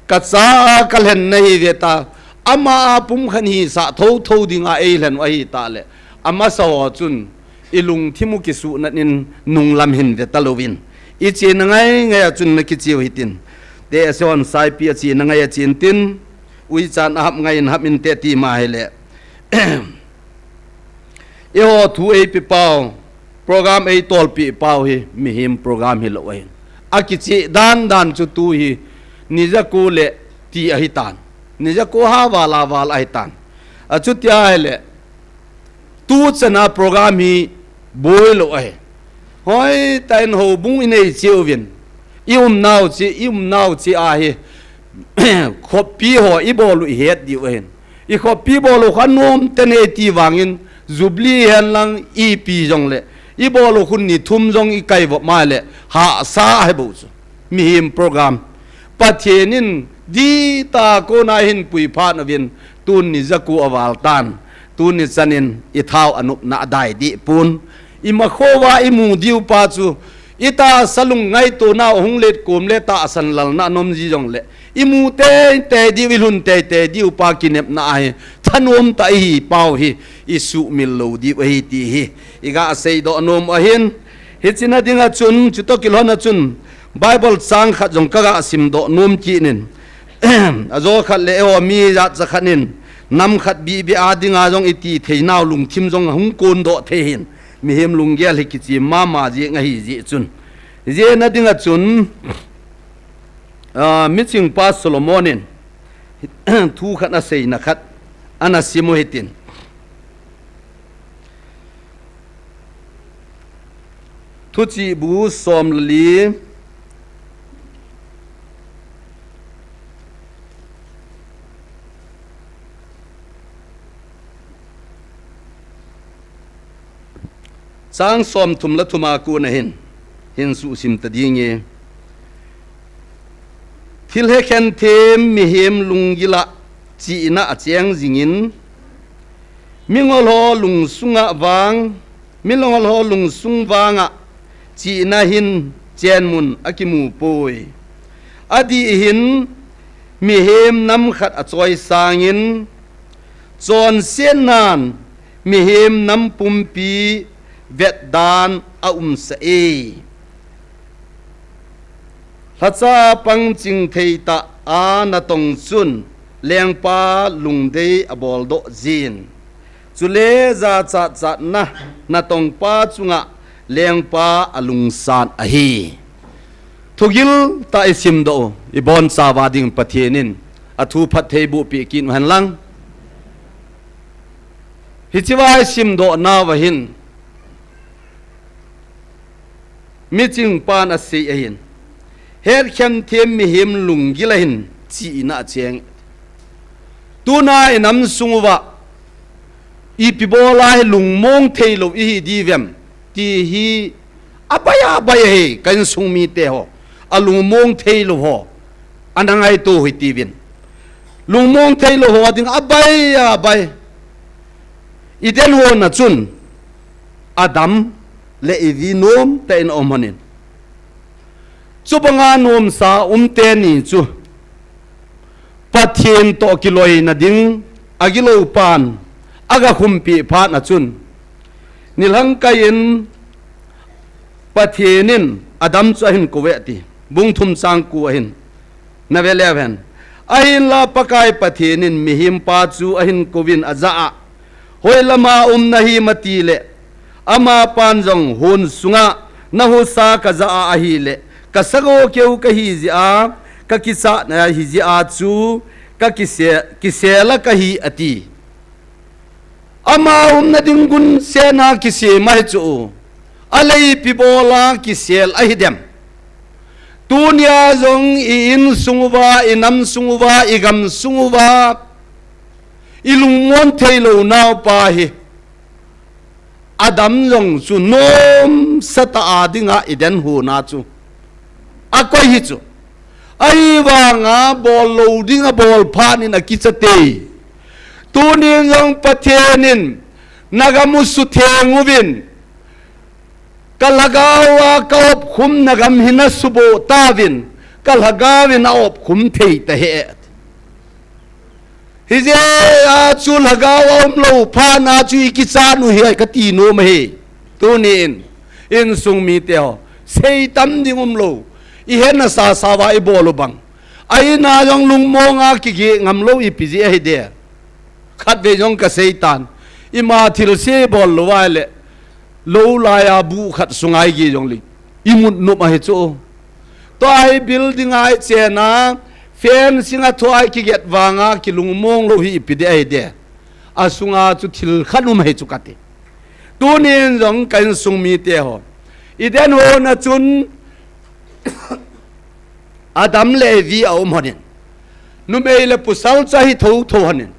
ka cha kal hen nei ve ta ama pum khan hi sa tho tho ding a ei len wa hi ta le ama sa wa chun ilung thimu ki su na nin nung lam hin ve talovin I chi na ngai ngai chun na ki chiu hitin te son sai pi chi na ngai chin tin ui chan hap ngai hap in te ti ma hele e ho thu e pi pau program e tol pi pau hi mi him program hi lo ai a ki chi dan chu tu hi niza ko le ti a hi tan niza ko ha wala ai tan a chu tia hele tu chana program hi boy lo ai hoi tain ho bung inei chiu vin ium nau chi a hi copy ho I bolu het di wen I copy bolu khanom tene ti wangin zubli hen lang EP jong le I bolu khun ni thum jong I kai wo ma le ha sa he bu mi him program pathenin di ta ko na hin pui pha na vin tun ni zaku awal tan tun ni chanin I thau anup na dai di pun I ma khowa I mu diu pa chu ita salung ngai to na hung let kom le ta san lal na nom ji jong le imu te di wilun te di upa kinep na ai thanom ta hi pau hi isu mil lo di hi ti hi iga sei do nom ahin hichina dinga chun chuto kilona chun bible sang khat jong kaga sim do nom chi nin azo khat le o mi ja cha khanin nam khat bi a dinga jong iti theinaw lung thim jong hung kon do the hin mi hem lung gel hi ki ma ji nga hi ji chun je na dinga chun meeting pa Solomonin thu khat na sei na khat ana simo hitin thu chi bu som li sang som thum la thuma ku na hin su sim ta dinge thil he khen them mi hem lungila chi na acheng jingin mingol ho lung sunga wang milongol ho lung sung wanga chi na hin chen mun akimu poi adi hin mi hem nam khat a choi sangin chon sen nan mi hem nam pumpi vet dan a sa e hacha pang ching thei ta a na tong chun leng pa lung dei abol do jin chule za cha na tong pa chunga leng pa alung san a hi thugil ta isim do ibon sawa ding pathienin athu phat thei bu pi kin han lang hichiwa sim do na wa hin meeting pan a sei a hin hết khem thêm mi hiểm lùng gila hin chỉ na cheng tu na nắm sung wa ipibola lùng mong thei lo i di vem ti hi abaya he kan sung mi te ho alung mong thei lo ho anangai to hi ti vin lung mong thei lo ho ding abai iden ho na chun Adam le ivi nom te in omanin chu banga nom sa te ni chu pathian to kiloi na ding agilo pan aga khumpi pha na chun nilhang kain pathianin Adam chu hin kuweti bung thum sang ku hin na veleven ahin la pakai pathianin mihim pa chu ahin kovin aza hoi lama nahi matile ama panjong hun sunga na hu sa ka za a hi le ka sago keu ka hi ji a ka kisa na hi ji a chu ka kise la ka hi ati ama na dingun se na kise mai chu alai pibola kisel a hi dem tunia zong in sungwa inam sungwa igam sungwa ilung mon thailo naw pa hi Adam zong chu nom sata adinga iden hu na chu akoi hi chu ai wa nga bol loading a bol phan in a kichate tunin zong pathenin nagamu su thenguvin kalagawa kaop khum nagam hina subo tavin kalagawin aop khum thei ta he hize a chu lagawa lo pha na chu ikicha nu hi ka ti no ma he tunin in sung mi te ho sei tam ding lo i hen na sa wa i bolu bang ai na jong lung mo nga ki gi ngam lo i pi ji he de khat ve jong ka seitan i ma thil se bol lo wa le lo la ya bu khat sungai gi jong li imut no ma he chu to ai building ai che na fen singa thoi ki get wanga ki lungmong lo hi pi de ai de asunga chu thil khanum he chu kate tunin jong kan sung mi te ho iden ho na chun Adam le vi au monin nu me le pusal cha hi tho hanin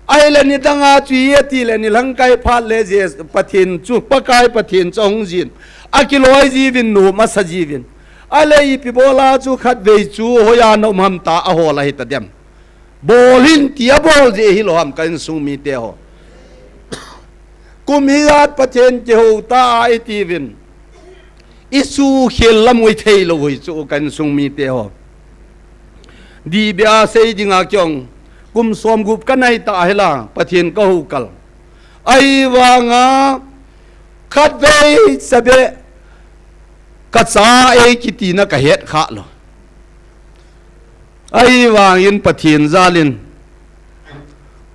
ai le ni danga chu ye ti le ni langkai pha le je pathin chu pakai pathin chong jin akiloi ji vin nu ma sa ji vin ale i pibola chu khat ve chu hoya no mam ta a ho la hi ta dem bolin tia bol je hi lo ham kan sung mi te ho kum hiat pathin je ho ta ai ti vin isu khel lam oi thei lo hoi chu kan sung mi te ho di bia sei dinga kyong kum som gup kanai ta hela pathin ka hu kal ai wanga khat ve sabe ka cha e kiti na ka het kha lo ai wang in pathin zalin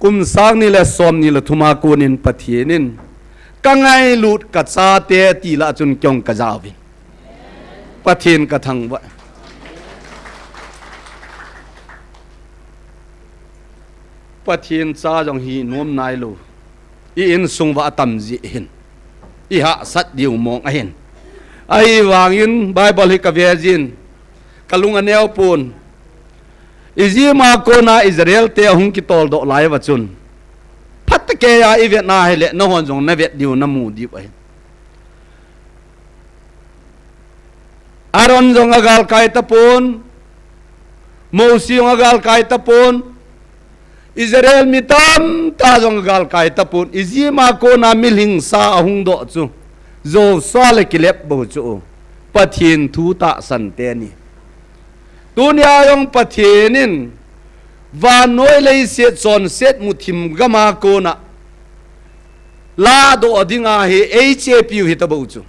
kum sang ni le som ni le thuma ko nin pathinin kangai lut ka cha te ti la chun kyong ka jawi pathin ka thang wa pathin cha jong hi nom nai lo i in sung wa tam ji hin i ha sat diu mong a hin ai wang in bible hi ka virgin kalung anel pun izima ko na Israel te hung ki tol do lai wa chun phat ke ya i vet na hele no hon jong na vet diu na mu di bai Aaron jong agal kai tapon Moses jong agal kai tapon Israel mitam ta jong agal kai tapon izima ko na milhing sa hung do chu zo swale kilep bo chu pathin thu ta san te ni tunia yong pathinin va noi lei se chon set muthim gama ko na la do adinga he hap hi ta bo chu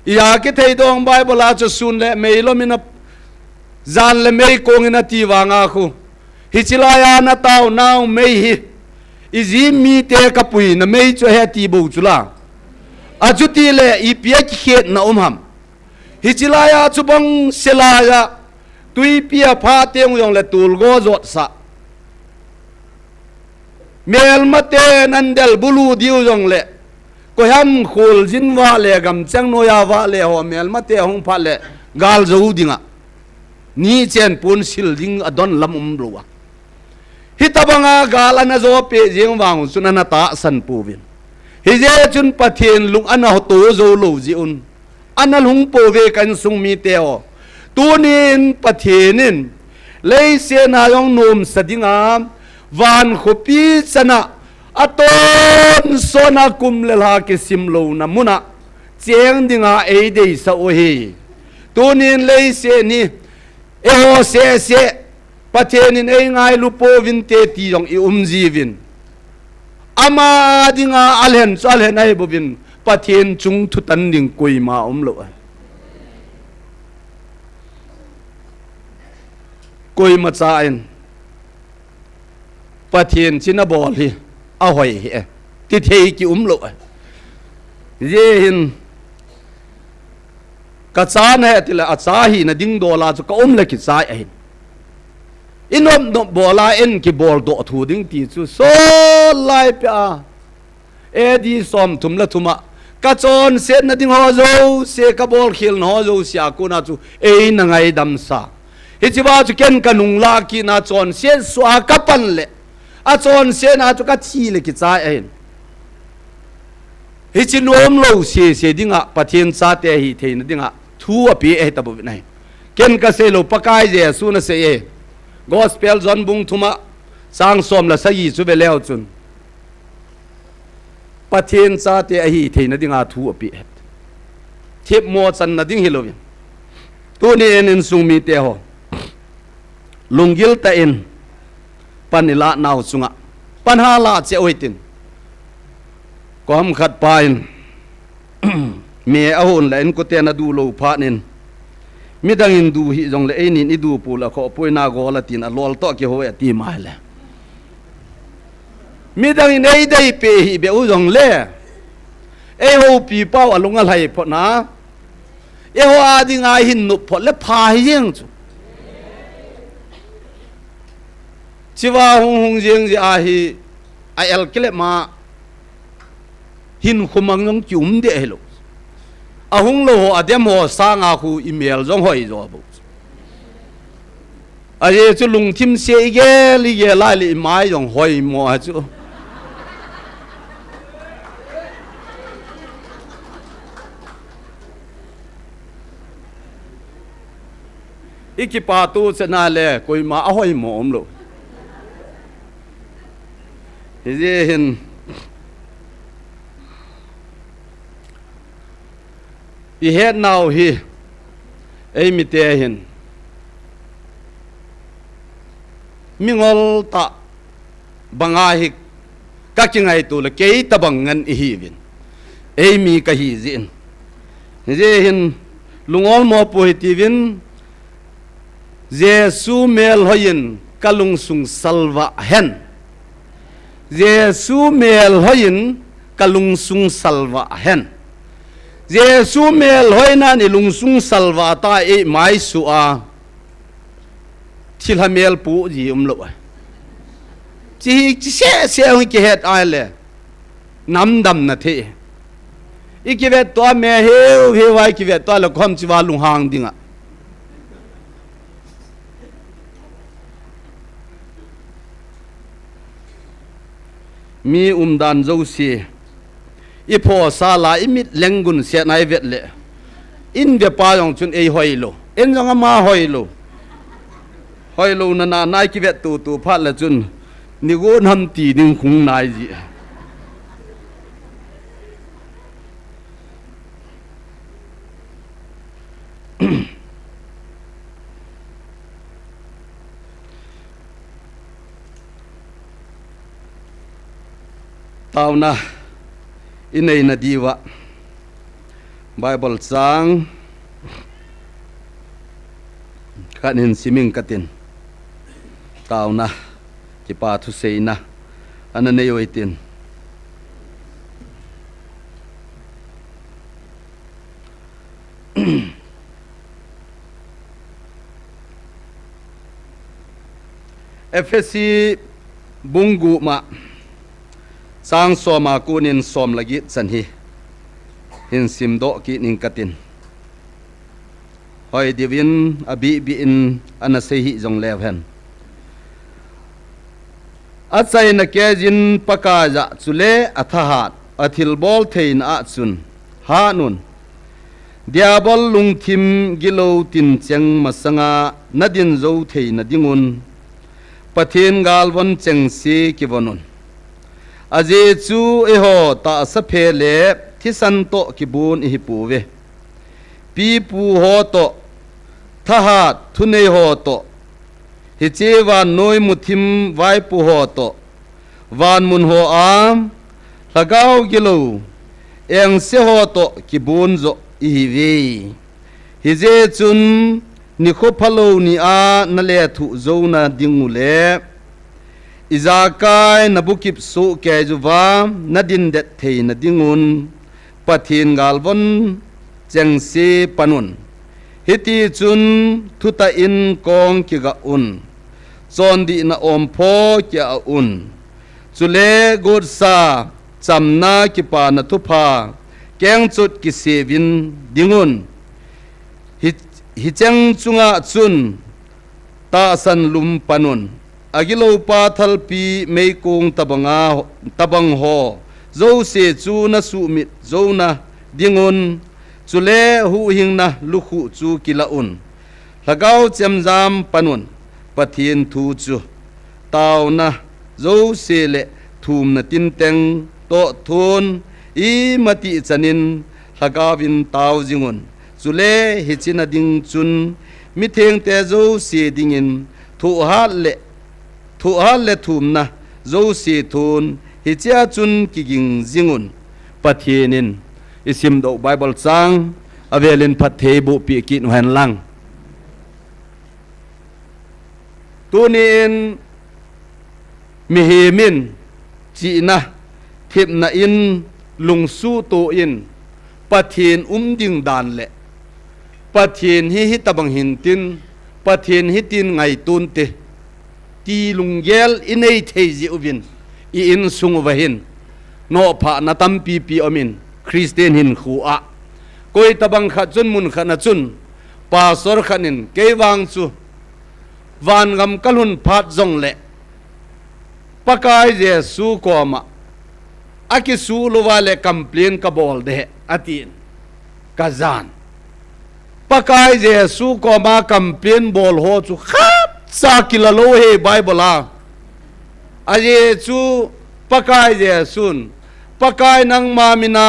ya ke thei dong bible la chu sun le meilo mina zan le mei kong ina ti wanga khu hichilaya na taw naw mei hi izi mi te kapui na mei chu he ti bo chu la ajuti le ipia ki khet na ham hichilaya chu bang selaya tui pia pha teng yong le tul go zot sa mel mate nandel bulu diu yong le ko ham khul jin wa le gam chang no ya wa le ho mel mate hong pha le gal zo dinga ni chen pun sil ding adon lam ruwa hitabanga galana zo pe jeng wang sunana ta san puvin hi je chun pathian lung ana to zo lo ji un ana lung po ve kan sung mi teo tunin pathianin lei se na yong nom sadinga van khopi chana aton sona kum lela ke simlo na muna cheng dinga e dei sa o he tunin lei se ni e ho se pathianin e ngai lu po vin te ti yong i jivin ama dinga alhen ai bovin pathian chung thu tan ding koi ma lo koi ma cha en pathian china bol hi a hoi hi ti thei ki lo ye hin ka cha na ti la a cha hi na ding do la chu ka le ki cha ai inom no bola en ki bol do thu ding ti chu so lai pa e di som thum la thuma ka chon se na ding ho zo se ka bol khil no zo sia ku na chu e na ngai dam sa hi chi ba chu ken ka nung la ki na chon se swa ka pan le a chon se na chu ka chi le ki cha en hi chi nom lo se dinga pathian cha te hi thein dinga thu a pi e ta bu nai ken ka se lo pakai je su na se e gospel zon bung thuma sang som la sai chu be leo chun pathian cha te a hi thein dinga thu a pi et thep mo chan na ding hilovin tu ni en sung mi te ho lungil ta in panila naw chunga panha la che oitin kom khat pain me ahon la en ko te na du lo pha nin midang in du hi jong le enin i du pu la kho poina go la tin a lol to ki ho ti mai le midang in ei dei pe hi be u jong le e ho pi pau alunga lai pho na e ho a di ngai hin nu pho le pha hi jeng chu chiwa hung jeng ji a hi a el kile ma hin khumang ngong chum de helo a hung lo adem ho sa nga khu email jong hoi zo bu a ye chu lung thim se ge li ge lai li mai jong hoi mo a chu ikipa tu se na le koi ma a hoi mo om lo ye hin i het now hi ei mi te hin mingol ta banga hi ka kingai tu le ke ta bangan hi vin ei mi ka hi zin je hin lungol mo po hi ti vin jesu mel hoyin kalung sung salva hen jesu mel hoyin kalung sung salva hen jesu mel hoina ni lungsung salva ta e mai su a thil hamel pu ji lo chi se hu ki het ai le nam dam na the ikivet to me he wai ki vet to la khom chi wa lung hang dinga mi dan zo si i pho sa la imit lengun se nai vet le in ve pa yong chun ei hoi lo en jong ma hoi lo na nai ki vet tu phat la chun ni go nam ti ding khung nai ji tao na inay na diwa Bible sang kanin siming katin tao na kipa thu sei na ananayo itin FSC bungu ma sang soma kunin som lagi san hi hin sim do ki ning katin หอยดิวินอบิบิอินอันเสหิจงเลวเห็นอาศัยนักเกจินปากาจะจุเลอัฐหัดอธิลบอลเทนอาจุนฮานุนเดียบอลลุงทิมกิโลตินเจงมาสังอานาดินโจเทนดิงุนปะเทนกาลวันเจงซีกิวนุนอาเจจูเอโฮตาสเพเลที่สันโตกิบุนอิฮิปูเวปีปูโฮโตทหารทุเนโฮโตฮิเจวานน้อยมุทิมไว้ปูโฮโตวานมุนโฮอามละกาวกิโลเองเสโฮโตกิบุนโจอิฮิเวฮิเจจุนนิโคพะโลนีอานาเลทุโจนาดิงูเลอิซากายนบุกิบสุแกจูวานาดินเดตเทนดิงุนปะเทียนกาลวันเจงซีปนุนฮิติจุนทุตาอินกองกิกะอุนจอนดีนาอมโพกิอาอุนจุเลกุดซาจำนากิปานาทุพาแกงจุดกิเสวินดิงุนฮิจังจุงะจุนตาสันลุมปนุนอากิโลปาทัลปีเมยกงตบังโฮโจเสจูนาสุมิโจนาดิงุนจุเลหูหิงนะลุขุจูกิลาอุนละกาวเจมจามปนุนปะเทียนทูจูตาวนะโจเสเลทูมนะตินเต็งโตทุนอีมติจันินละกาวินตาวจิงุนจุเลฮิจินาดิงจุนมิเทงเตโจเสดิงินทูฮัลเลทูมนะโจเสทุนฮิจิอาจุนกิกิงจิงุนปะเทียนินอิสิมโดไบเบิลซังอเวลินพัทเทบุปีกินแหวนลังตัวนี้มิเฮมินจีนะทิบนาอินลุงสู้ตัวอินปะเทียนดิงดานเละปะเทียนฮิตบังหินตินปะเทียนฮิตินไงตุนเตตีลุงเยลอินเอเทจิอุบินอินสุงวะหินโนผานาตัมปีปีอมินคริสเตียนหินขัวกอยตะบังขัดจุนมุนขัดนจุนปาสอร์ขันินเกวังจูวานกำกลุนพัดจงเละปะกายเจสูกอมาอากิสูลวาเลคัมเพลนกบอลเดะอาทินกาจานปะกายเจสูกอมาคัมเพลนบอลโฮจูขับซากิลาโลเฮไบเบิลาอาเจจูปะกายเจสุนปะกายนังมามินา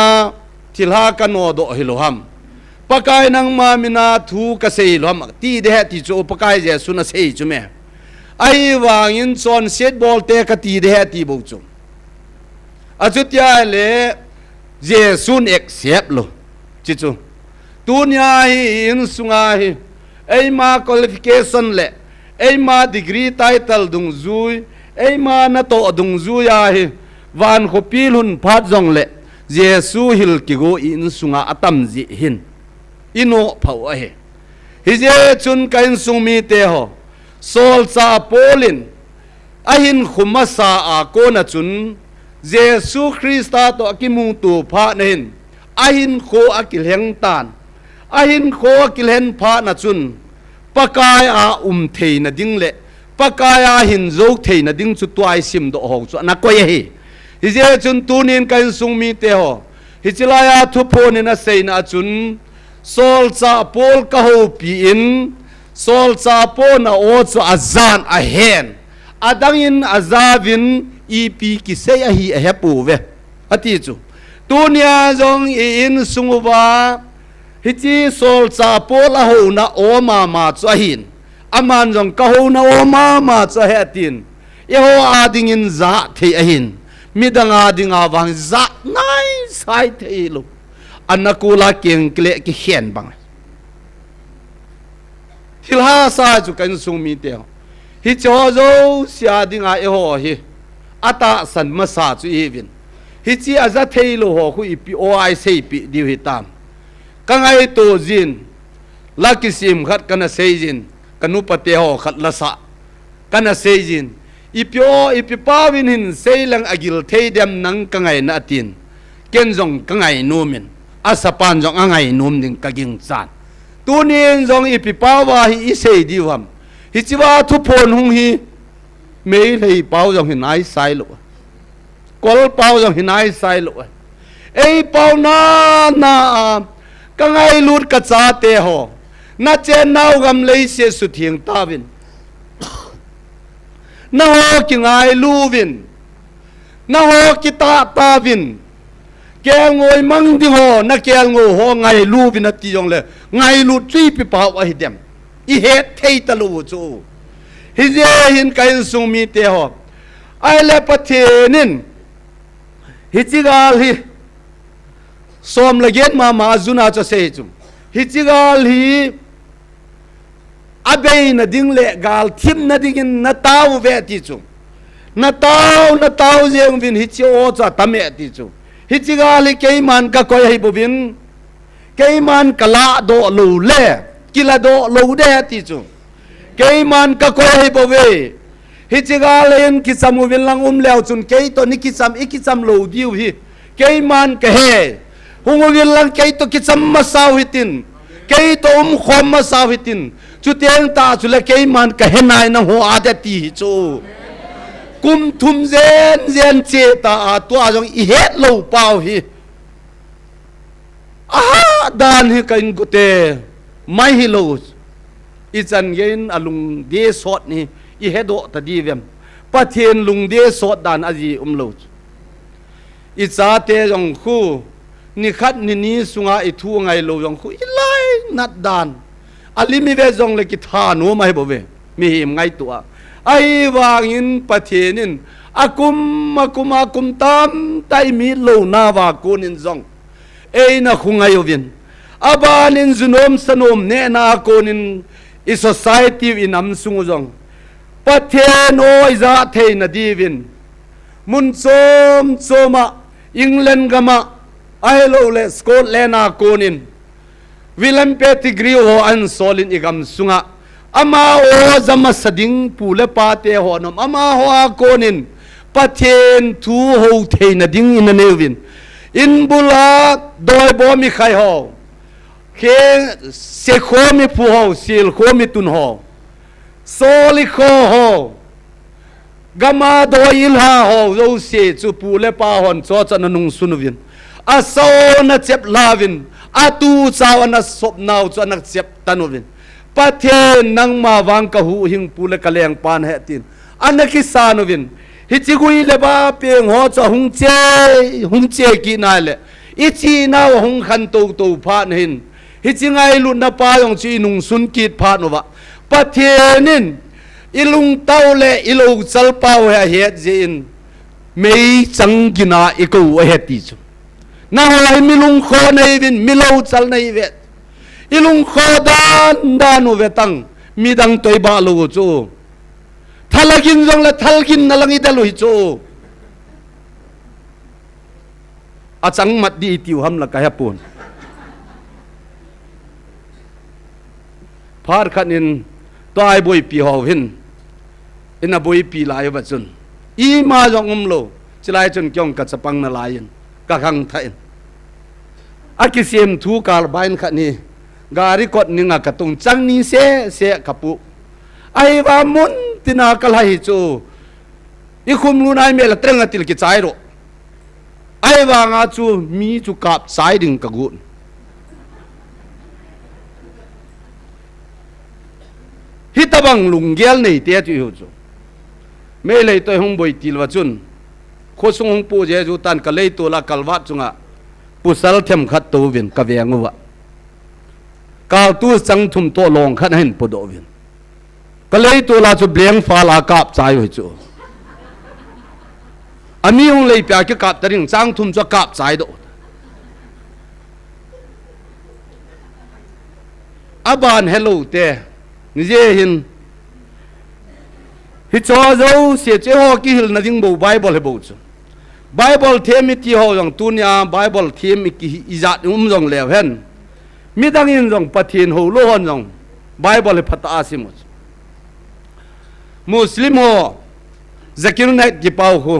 ทิลฮากันโอโดฮิโลฮัมปะกายนังมามินาทูกะเซฮิโลฮัมตีเดะติโจปะกายเจสุนเซฮิจุเมไอวางอินซอนเซตบอลเตะกะตีเดะตีบุจุอาจุดยาเลเจสุนเอกเซฟโลจิจูตุนยาฮิอินสุงาฮิไอมาควอลิฟิเคชันเลไอมาดีกรีไททัลดุงซุยไอมานาโตดุงซุยาฮิวานขปีลุนพัดจงเละเยซูฮิลกิโกอินสุงาอัตัมจิหินอิโนเผาเฮฮิเจจุนกันสุงมีเตโฮโซลซาโปลินอหินขุมสาอาโกนจุนเยซูคริสต์ตอกิมุงตูพาเนินอหินโคอกิลเฮงตานอหินโคอกิลเฮนพานจุนปะกายอาเทนดิงเละปะกายอาหินโจเทนดิงสุดตัวไอซิมโดหงสุนักกวยเฮฮิเจจุนตูนินกันสุงมีเตโฮฮิจิลายาทุพนินะเซนะจุนโซลซาโปลกะโฮปีอินโซลซาโปนะโอซอาซานอาเฮนอาดังอินอาซาวินอีปีกิเซยฮีเฮปูเวอติจูตูเนียจงอินสุงวาฮิจิโซลซาโปละโฮนะโอมาจาหินอามันจงกะโฮนะโอมาจาเฮตินเยโฮอาดิงอินซาเทอหินมิดังอาดิงอาวางจักไนสายเทลุอันนักูลาเกียงเกลกิเขียนบังฮิลฮาซาจุกันสุงมีเตียวฮิจอโจเสียดิงอาเอโฮฮิอัตาสันมาซาจุอีวินฮิจีอาซาเทลุโฮคุอีปีโอไอเซปีดิวฮิตามกังไอโตจินลักกิซิมขัดกันเซจินกันุปเตโฮขัดละสะกันเซจินอีพิปาวินหินเซลังอกิลเทเดมนังกังไงนาตินเกนจงกังไงนูมินอาสปานจงกังไงนูมดิงกักิงจาน tu nin zong i pi pau wa hi i sei di wam hi chi wa thu phon hung hi mei lei pau zong hi nai sai lo kol pau zong hi nai sai lo ei pau na ka ngai lut ka cha te ho na chen nau gam lei se su thieng ta vin na ho ki ngai lu vin na ho ki ta vin ke ngoi mang di ho na ke ngo ho ngai lu vin ti jong le ngai lu tri pi pa wa hi dem i het thei ta lu chu hi je hin kain sung mi te ho ai le pathenin hi chigal hi som lagen ma zuna cha se chu hi chigal hi abei na ding le gal thim na dingin na tau ve ti chu na tau jeng vin hi chi o cha tame ti chu hi chigal hi keiman ka koi hi bovin keiman kala do lu le kila do lu de ti chu keiman ka koi hi bove hi chigal en ki samu vin lang leo chun kei to ni ki sam ikisam lo diu hi keiman ka he hungu vin lang kei to ki sam ma saw hitin kei to khom ma saw hitin chu teng ta chu le keiman ka he nai na ho ade ti chu kum thum zen che ta to ajong i het lo pau hi dan hi kain gute mai hi lo i chan yen alung de sot ni i hedo ta di vem pathen lung de sot dan aji lo i cha te jong khu ni khat ni sunga i thu ngai lo jong khu i lai nat dan alimi ve jong le ki tha no mai bo ve mi him ngai tu ai wangin pathenin akum tam tai mi lo na wa kunin jong ei na khungai ovin abanin zunom sanom ne na konin i society in am sung jong pathen oi za thei na divin mun choma England gama ai lo le Scotland a konin William Pettigrew ho an solin igam sunga ama o zama sading pule pa te ho nom ama ho a konin pathen thu ho theina ding in nevin in bula doi bo mi khai ho ke se kho mi pu ho sil kho mi tun ho soli kho ho gama doi il ha ho zo se chu pule pa hon cho chan nung sunuvin aso na chep lavin atu chawana sop naw chu anak chep tanovin pathen nang ma wang ka hu hing pule kaleng pan he tin anaki sanovin hichigui le ba peng ho cha hung che ki na le ichi na hung khan to pha hin hichingai lu na pa yong chi nung sun kit pha no wa pathenin ilung tau le ilu chal pau he het jin mei changina iko he ti chu na holai milung kho nei vin milo chal nei ve ilung kho dan u vetang midang toi ba lo chu thalagin jong la thalgin na langi da lo hi chu achang mat di tiu ham la ka hapun phar khanin toy boy pi ho hin ina boy pi lai ba chun i ma jong lo chilai chun kyong ka chapang na lain ka khang thain akisem thu kal bain khani gari kot ninga katung chang ni se kapu ai wa mun tina kalai chu i khum lu nai me la trenga til ki chai ro ai wa nga chu mi chu kap chai ding ka gun hitabang lunggel nei te chu chu me lei toi hung boi til wa chun khosung hung pu je ju tan ka lei to la kalwat chunga pusal them khat to vin ka vengu wa kal tu sang thum to long khat hin podo vin ka lei to la chu bleng fa la kap chai hoi chu ami hung lei pya ki kap taring sang thum chu kap chai do aban hello te ni je hin hi cho zo se che ho ki hil na ding bo bible he bo chu bible themi ti ho jong tunia bible themi ki izat jong le hen midang in jong pathin ho lo hon jong bible he phata asim muslim ho zakir na ki pau ho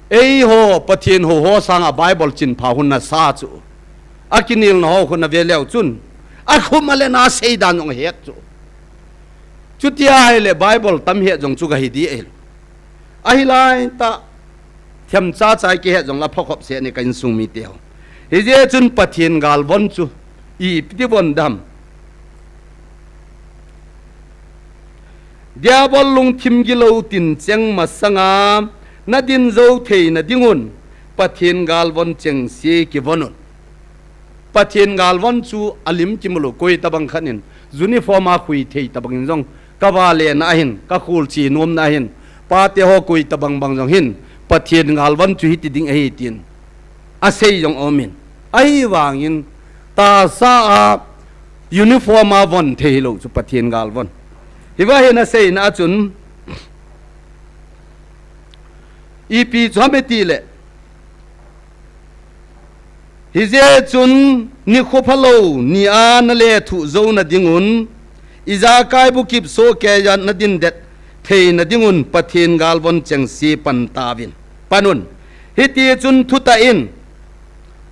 ei ho pathin ho sanga bible chin pha hun na sa chu akinil no ho na ve leo chun a khum ale na sei dan ong het chu chutia le bible tam he jong chu ga hi di el a hi lai ta thiam cha chai ke he jong la phok khop se ni kan sung mi teo hi je chun pathian gal von chu i pti bon dam diabol lung thim gi lo tin cheng ma sanga na din zo thei na dingun pathian gal von cheng si ki vonun pathian gal von chu alim chimlo koi tabang khanin uniform a khui thei tabang jong kawa le na hin ka khul chi nom na hin pa te ho koi tabang bang jong hin pathian gal von chu hi ti ding ai tin a sei jong omin ai wangin ta sa a uniform a von thei lo chu pathian gal von hi wa hena sei na chun ep chometi le hi je chun ni khophalo ni an le thu zo na dingun iza kai bu kip so ke ya na din det thei na dingun pathian gal von cheng si pan tawin panun hi ti chun thuta in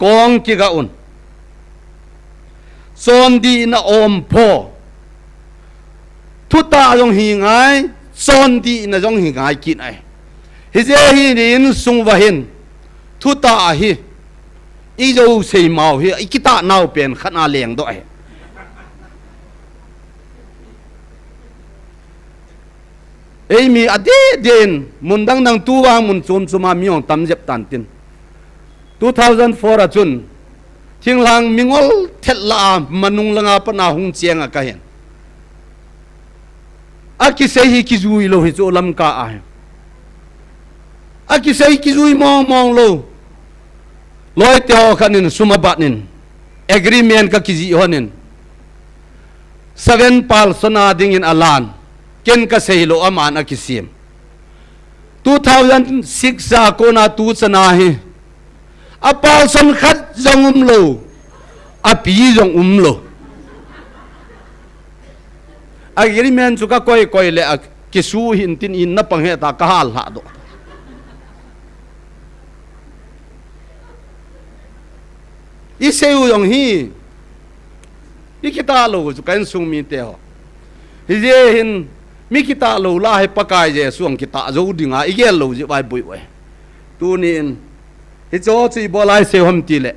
kong ki ga un son di na om pho thuta jong hi ngai son di na jong hi ngai kin ai hi je hi rin sung wa hin thuta hi i zo sei mau hi i kita nau pen khana leng do ai ei mi ade den mundang nang tu wa mun chum chuma miong tam jep tan tin 2004 a chun thinglang mingol thetla manung langa pana hung chiang a ka hen a ki sei hi ki zui lo hi cho lam ka a a ki sei ki zui mong mong lo loi teo khanin sumabat nin agreement ka ki ji honin 7 pal sona ding in alan ken ka sei lo aman a ki sim 2006 sa ko na tu chana hi a pal son khat jong lo a pi jong lo agreement chu ka koi koi le a ki su hin tin in na pang he ta ka hal ha do i seu yong hi i kita lo chu kan sung mi te ho hi je hin mi kita lo la he pakai je suang kita zo dinga i gel lo je bai bui we tu nin hi cho chi bolai se hom ti le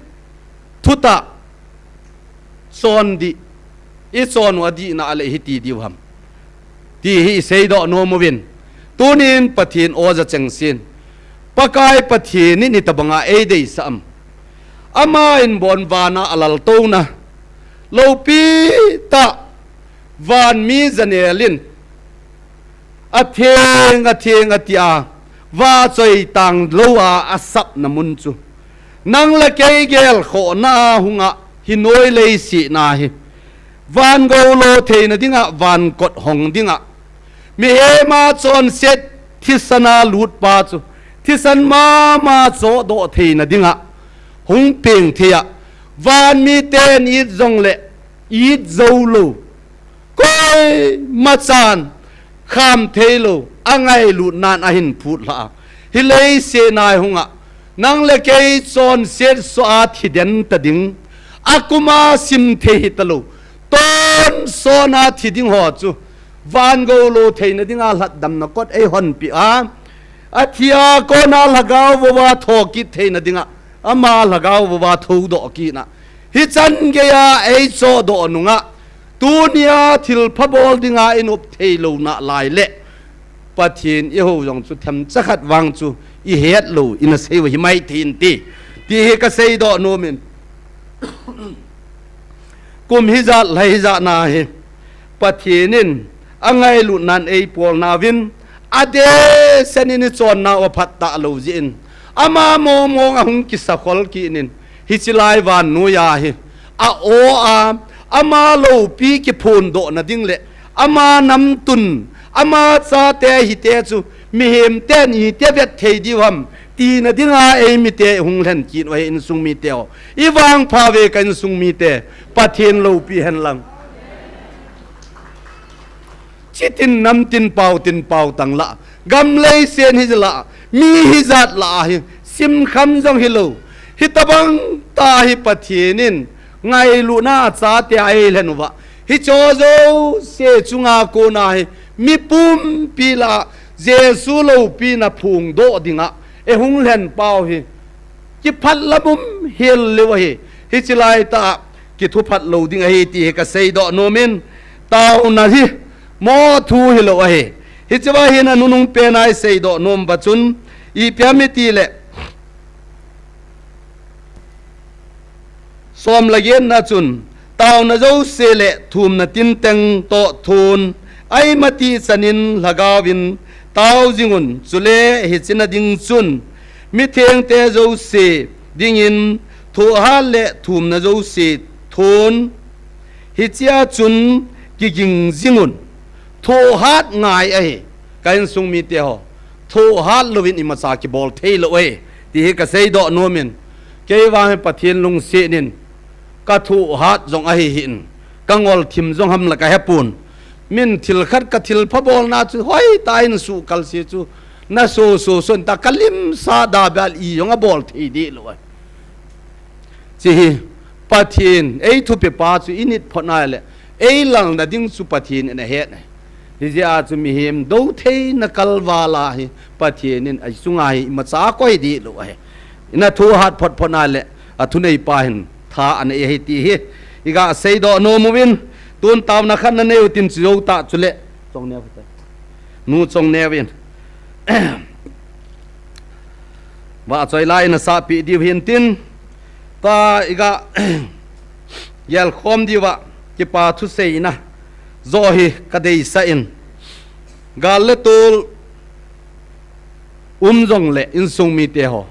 thuta son di i son wa di na le hi ti di ham ti hi sei do no mo win tu nin pathin o za cheng sin pakai pathin ni tabanga e dei sam ama in bon vana alal to na lo pi ta van mi zanelin atheng atia wa choi tang loa asap na mun chu nang la ke gel kho na hunga hinoi le si na hi van go lo theina dinga van kot hong dinga mi he ma chon set thisana lut pa chu thisan ma cho do theina dinga hung peng thia van mi ten it zong le it zo lo koi ma chan kham thelo angai lu nan a hin phut la hi lei se nai hunga nang le ke chon set so a thi den ta ding akuma sim the hi talo ton so na thi ding ho chu van go lo theina dinga lat dam na kot ei hon pi a athia ko na lagaw wa tho ki theina dinga ama lagaw wa tho do ki na hi chan ge ya ei cho do nunga tunia thil phabol dinga inup theilo na lai le pathin i ho jong chu tham chakhat wang chu i het lo ina sei hi mai thin ti he ka sei do no min kum hi za lai za na he pathinin angai lu nan ei pol na win ade senin chon na o phat ta lo jin ama mo hung ki sa khol ki nin hi chilai wan nu ya hi a o a ama lo pi ki phun do na ding le ama nam tun ama cha te hi te chu mi hem ten hi te vet thei di wam ti na dinga e mi te hung len kin wa in sung mi te i wang pha ve kan sung mi te pathen lo pi hen lang chitin nam tin pau tang la gam lei sen hi la mi hi zat la hi sim kham jong hi lo hi tabang ta hi pathinin ไงลูน่าซาเตียไอเลนวะฮิโจโจเสจุงาโกนาฮิมีปุ่มปีละเยซูโลปีนะพุงโดดิงะเอหุงเลนเปล่าฮิกิพัดละมุมเฮลเลวะฮิฮิจิไลตากิทุพัดโลดิงะฮิตีเฮกะเซดอโนเมนตาวนาฮิมอทูฮิโลวะฮิฮิจวะฮินะนุนุงเปนายเซดอโนมบัจุนอีเปียมิตีเลสอมละเย็นนะจุนตาวนะเจ้าเสเลทุมนะตินเต็งโตทูนไอมาตีสนินละกาวินตาวจิงุนสุเลฮิจินะดิงจุนมิเทงเตเจ้าเสดิงินทูฮาเลทุมนะเจ้าเสทูนฮิจิอาจุนกิกิงจิงุนทูฮัดง่ายไอกันซุงมีเตหอทูฮัดลวินอิมาซากิบอลเทลเอที่เฮกะเซดอโนเมนเกยวางปะเทียนลุงเสนินกะทูฮัดจงไอหินกังวลทิมจงหำละกะเฮปูนมินทิลขัดกะทิลพะบอลนาจูห้อยตายนสู่กัลเสียจูนาโซส่วนตะกะลิมซาดาบาลอียงอะบอลทีดีลวยจีปะเทียนไอทุเปปาจูอินิดพอนาเลไอหลังนะดิ้งสุปะเทียนนะเฮ็ดฮิจาจูมีเฮมดูเทนักลวาลาฮิปะเทียนินไอสุงาฮิมาซาก้อยดีลวยนะทูฮัดพอนาเลอะทุเนยปาหินทาอันเอฮิตีฮิอีกาเซดอโนมวินตุนตามนักขันนั่นเอวตินจิโอตาจุเลจงเนวินนูจงเนวินว่าใจไล่นะซาปีดิวหินตินตาอีกาเยลคอมดีวะกิปาทุเซนะโซฮิกะเดย์ซาอินกาเลตูลจงเลอินซุงมีเตหอ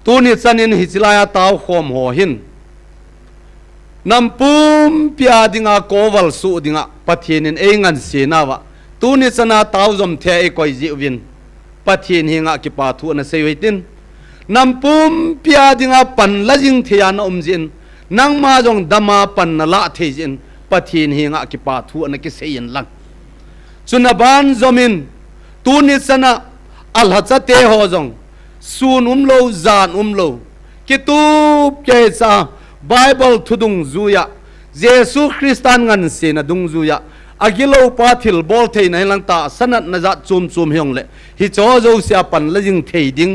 ตูนิสันินฮิจิลายาตาวขอมหอหินนำปุ่มพิอาดิงาโกวัลสูดิงาปัทเยนินเองันเสนาวะตูนิสนาตาวจอมเทเอคอยจิวินปัทเยนหิงากิปาทุนะเซวิตินนำปุ่มพิอาดิงาปันละจิงเทียนอมจินนังมาจงดามาปันนละเทจินปัทเยนหิงากิปาทุนะกิเซยินลังจุนบานจอมินตูนิสนาอัลฮัจเตหอจงสูนโลจานโลกิตูบเจซาไบเบิลทุดุงจูยะเยซูคริสต์ตันงันเสนดุงจูยะอากิโลปาทิลบอลเทนให้ลังตาสนัดนจัดจุมจุมเฮงเลฮิโจโจเสียปันละจิงเทดิง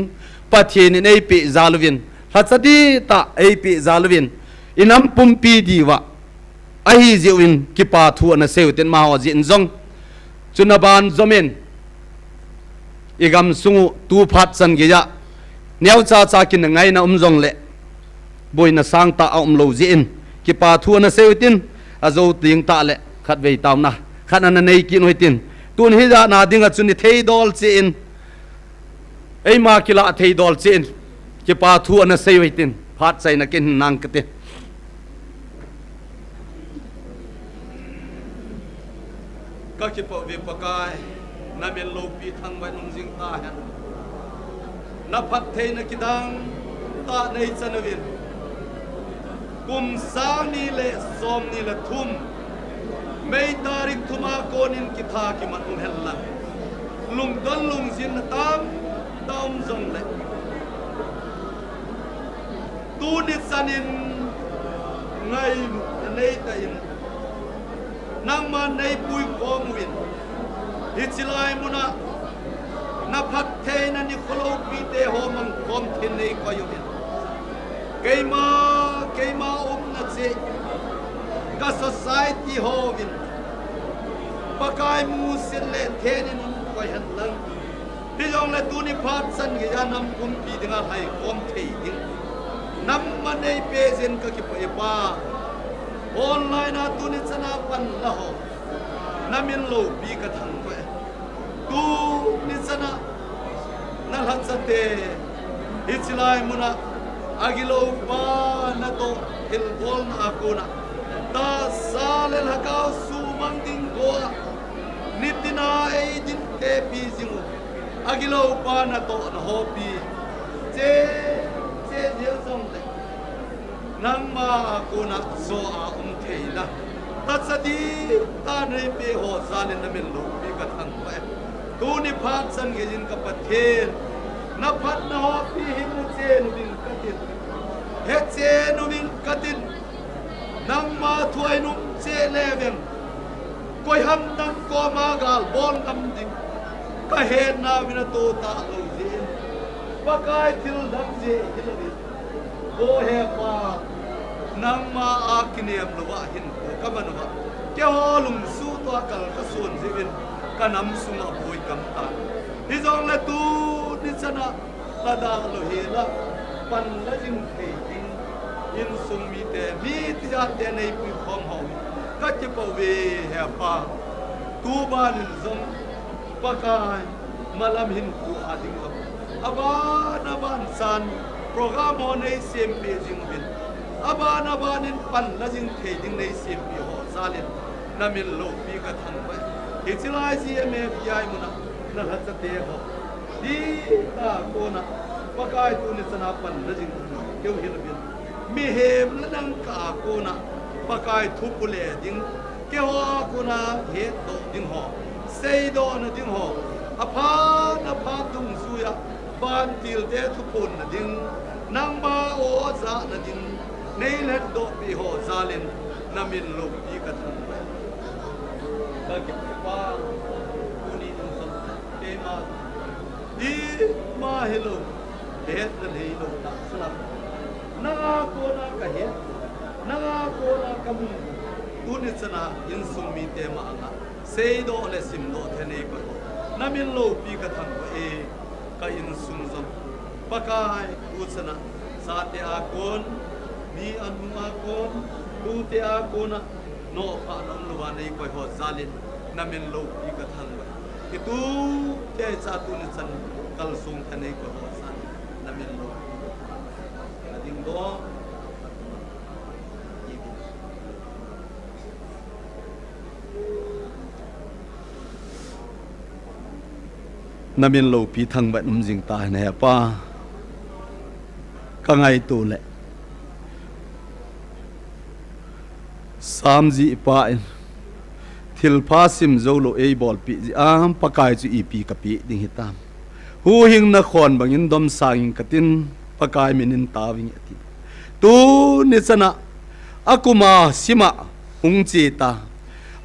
ปัทเยนินเอปิซาลวินฮัสดีตาเอปิซาลวินอินัมปุมปีดีวะไอฮิจิวินกิปาทัวนะเซวเตนมาฮอจินจงจุนบานจอมินอีกำสุงตูพัดสันกิยะเนียวจ้าจ้ากินไงนะจงเลบอยนะสังตาเอาโลจินกิปาทัวนะเซวตินอาโจติงตาเลขัดเวตาวนะขัดนันในกินไว้ตินตุนฮิจานาดิงะจุนิเทดอลจินไอมากิลาเทดอลจินกิปาทัวนะเซวตินพัดใส่นักินนางกติก็คิดว่าเวปกายนั่นเป็นโลปีทั้งวันนุ่งจิงตาเห็นนับพัดเทนกิดังตาในจันวินกุมสานีเลสอมนีเลทุมไม่ตาริกทุมาโกนินกิทากิมันเฮลลังลุงดันลุงจินตามตามจงเลตูนิสันินไงในตาอินนังมันในปุยคอมวินฮิจิลายมุนะนับพัดเทนันิโคโลปีเตโฮมังคอมเทนในคอยวินเกมานัดเซกับ society โฮวินปากายมูสิเลเทนินคอยหันหลังพี่ยองและตูนิพัดสันกิยานำกุมปีดิงาให้คอมเทดิงนำมันในเปเซนก็คิดไปป้าออนไลน์นะตูนิสนาปันละโหนามินโลบีกระทังไปตูนิสนานั่นหัดสเตอิสลามมุนะอากิโลปานาโตฮิลบอลนาโกนะตาซาเลลฮะกาวสูมังดิงโกนิตินาเอดินเตปีซิมุอากิโลปานาโตนะโฮปีเจเดียวจงเลยนังมาโกนะโซอาเทนะตัดสติตาในเปโฮซาเลนมิลโลบีกระทังไปตูนิพัดสังเกจินกับประเทศนับพัดนะฮอปีหิมุเจนุบินกัตินเฮเจนุบินกัติน นังมาถวยนุ่มเจเลเวนก้อยหันนังก็มากาลบอลกำดิงก็เห็นนาวินาโตตาโลเจนปากายทิลดังเจฮิลดิโอเฮปานังมาอาคิเนียมลวะหินโอกำมันวะเจ้าลุงสู้ตัวกัลกส่วนเจวินกันนำสุงอบุยกำตาฮิจงละตูนิสนะละดาโลเฮละปันละจิงเทจิงยินสุงมีแต่มีที่จะเตในปีพอมหอก็จะปเวเฮปาตูบานินซงปากายมาลำหินกูอาดิงอับบานบานสันโปรแกรมในเสียมเปียจิงวินอับบานนินปันละจิงเทจิงในเสียมเปียหอซาลินนามิลโลปีกทังไปฮิจิลายซีเอ็มเอฟยายมุนะนั่นหัดเตะหอดีตาโกนะปากายตุนิสนาปันละจิงเกี่ยวหินวินมีเหมละนังกาโกนะปากายทุบุเลจิงเกี่ยวโกนะเหตุโตจิงหอเซโดนะจิงหออภาตุงสุยาบานติลเดทุพนนะจิงนังมาโอซานะจิงในเล็ดโดปีหอซาเลนนามินโลปีกทันไปก็เก็บฟ้าอุนีนุสเตมาดีมาเฮโลเฮ็ดนั่นเฮโลตักสลับนาโกนากะเฮ็ดนาโกนากะมุตุนิสนายินสุมีเตมาอะเซโดและซิมโดเทเนกนามินโลปีกทันไปก็ยินสุนซปากายอุสนะสาเตอาโกนมีอันมุอาโกนดูเตอาโกนะโนพานอมลวาในกอยหอซาลินนามินโลปีกทันไปกิตูเจซาตุนิสันกัลซุงทะเนกอยหอซาลินนามินโลนาดิงโดนามินโลปีทังแบบนุ่มจิงตายเนี่ยป้าก็ไงตัวแหละสามจีป้าทิลพาซิมโจโลเอบอลปีจีอามปากายจีอีปีกับปีดิ่งหิตามหูหิงนครบางยินดมสางิงกตินปากายมินินตาวิญญาติตูนิสนะอากุมาสิมาหุงจีตา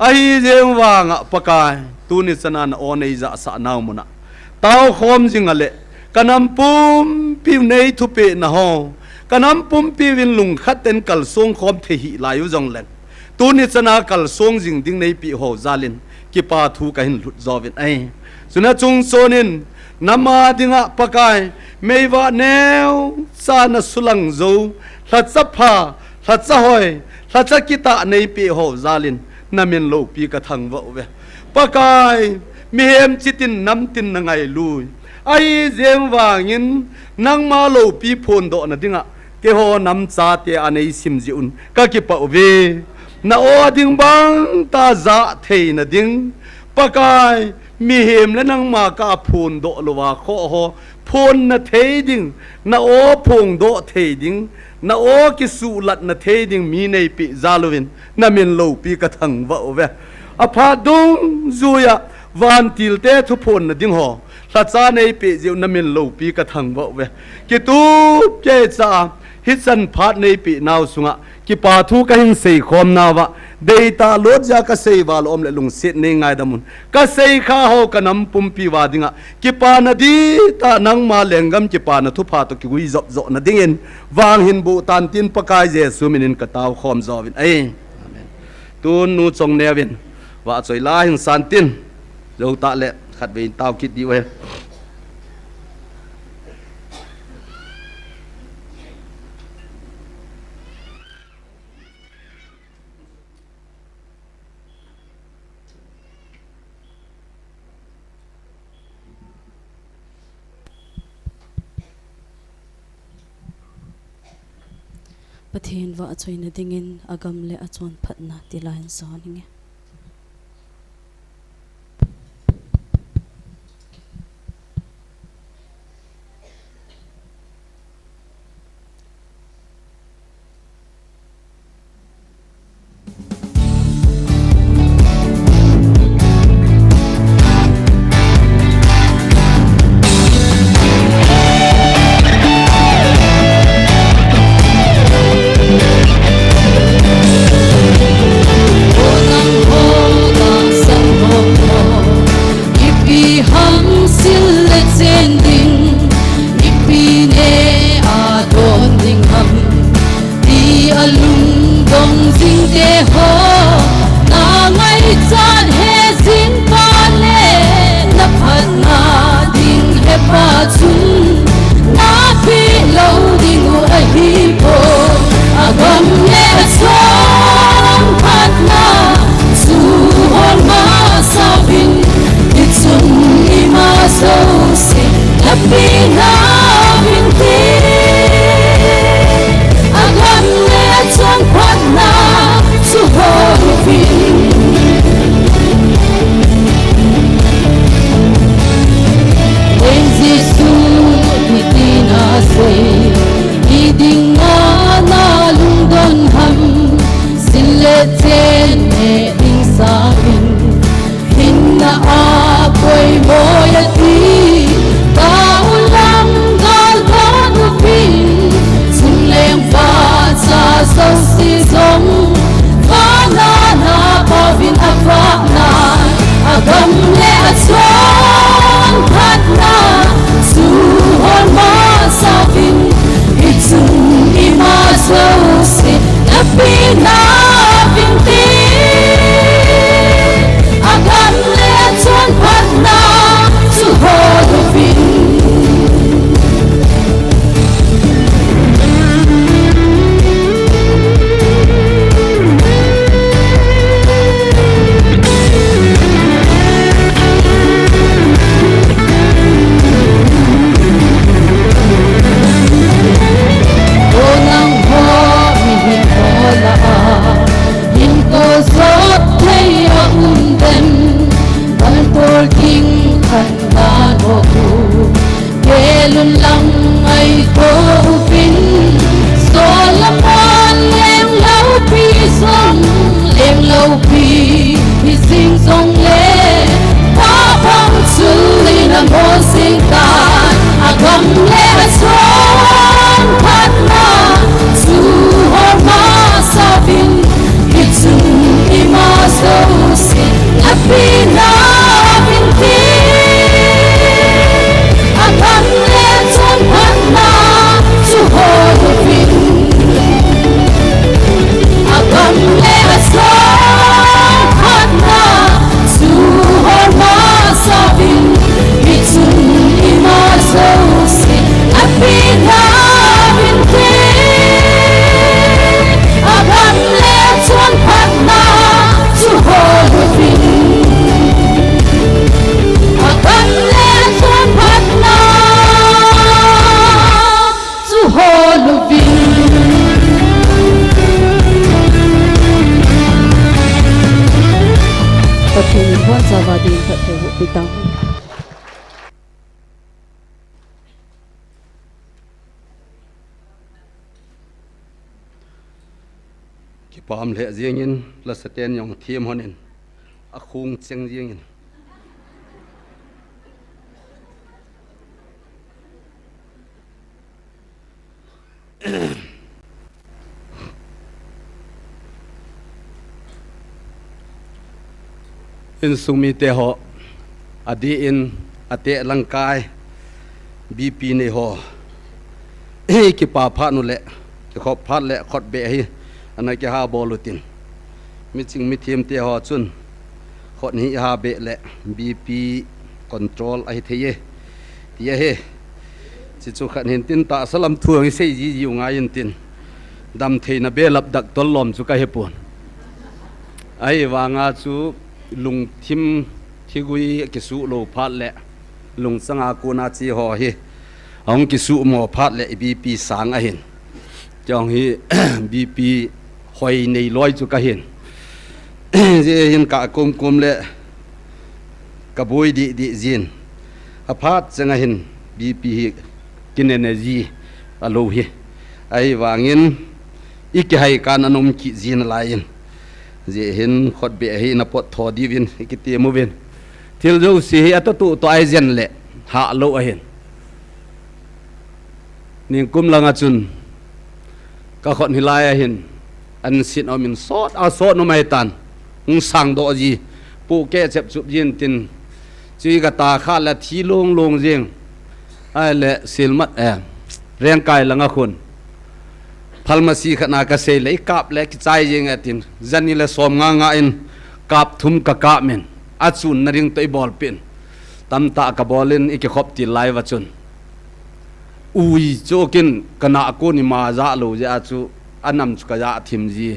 ไอเจมวางปากายตูนิสนะนโอเนจะสานาวมุนะตาวคอมจิงอะไรกันน้ำปุ่มพิวในทุเปนะฮอกันน้ำปุ่มพิวินลุงขัดเต็นกัลซงคอมเทหิลายุจงเล่นตูนิสนากัลซงจิงดิ้งในปีโฮซาลินกิปาทูกันหลุดจอวินไอสุนัขจงโซนินน้ำมาดิงะปากายไม่ว่าแนวซาณสุลังโจลัดซับพาลัดซะหอยลัดซะกิตาในปีโฮซาลินนามินโลปีกระทังวะเวปากายมีเอ็มจิตินน้ำตินนังไงลุยไอเจมวางินนังมาโลปีพนโดนะดิงะเกโฮน้ำซาเตอันไอซิมจิอุนก็กิปะเวนาโอดิงบังตาซาเทนะดิงปากายมีเอ็มและนังมากาพนโดลวาโคโฮพนนะเทดิงนาโอพงโดเทดิงนาโอกิสุลัดนะเทดิงมีในปีซาลวินนามินโลปีกระทังวะเวอพาดุงซุยวันติลเตทุพนนะดิงหอลัดซาในปีเจียวนามินโลปีกระทังวะเวกิตูเจซาฮิสันพาดในปีนาวสุงะกิปาทูกะหิงเซคอมนาวะเดตาโลดจากะเซวาลอมเลลุงเซในไงดามุนกะเซข้าเฮากะนำปุมปีวาดิงะกิปานะดีตานังมาเลงกัมกิปานะทุพาตกิกุยจบนะดิงเอ็นวางหินบูตันตินปะกายเยซูมินินกะตาวคอมจอวินเออาเมนตูนนูจงเนวินว่าจอยลาหิงสันตินโจตะเลขัดเวนตาวคิดดีเวประเทศว่าช่วยนดิ่งินอากำเลอจวนพัฒนาติลาหินสอนไง na vin ti agam le chuan phat na chu ho vin en Giêsu ni tina se iding na lung don ham sin le chen ne ding sa hin na a koi boy ti ta ulang gal don pin sin leng fa sa so si song fa na pa vin ava na agam le a chuan phat na su hon ma sa vin itsun i ma so si na pi na vin ti agam le a chuan phat na su hon vin lun lang ai ko pin so la mon lem lau pi song lem lau pi sing song le pa pang su li na mo sing ta agam le song phat na su ho ma sa vin itsu i ma so si happy na vin ti agam le chuan phat na chu ho vin agam le chuan phat na chu ho ma sa vin itsu i ma so si happy na vin ti agam le chuan phat na chu ho vin agam le chuan phat na chu ho vin Pathian hon zawadi ka thehu pitang ki pam le ziangin la saten yong thiam honin a khung cheng ziangin in sumi te ho adi in ate langkai bp ne ho ki pa pha nu le ki khop phat le khot be hi ana ki ha bolutin mi ching mi thiam te ho chun khot ni ha be le bp control ai theye tia he chi chu khan hin tin ta salam thuang sei ji ji nga in tin dam theina be lap dak tol lom chu ka he pon ai wa nga chu lung thim thigui ki su lo phat le lung sanga ku na chi ho hi ong ki su mo phat le bp sang a hin chong hi bp hoi nei loi chu ka hin je hin ka kum le ka boi di zin a phat changa hin bp hi kin energy a lo hi ai wangin iki hai kan anom ki zin lain je hin khot be hi na pot tho di vin ki ti mu vin thil jo si hi atu to ai zen le ha lo a hin ning kum langa chun ka khot hi lai a hin an sin o min sot a sot no mai tan ung sang do ji pu ke chep chup yin tin chui ka ta kha la thi long jeng ai le silmat reng kai langa khun phalmasi khana ka sei lei kap le ki chai jeng atin zani le som nga in kap thum ka men achun naring toi bol pin tam ta ka bolin iki khop ti lai wa chun ui chokin kana ko ni ma za lo ja chu anam chu ka ja thim ji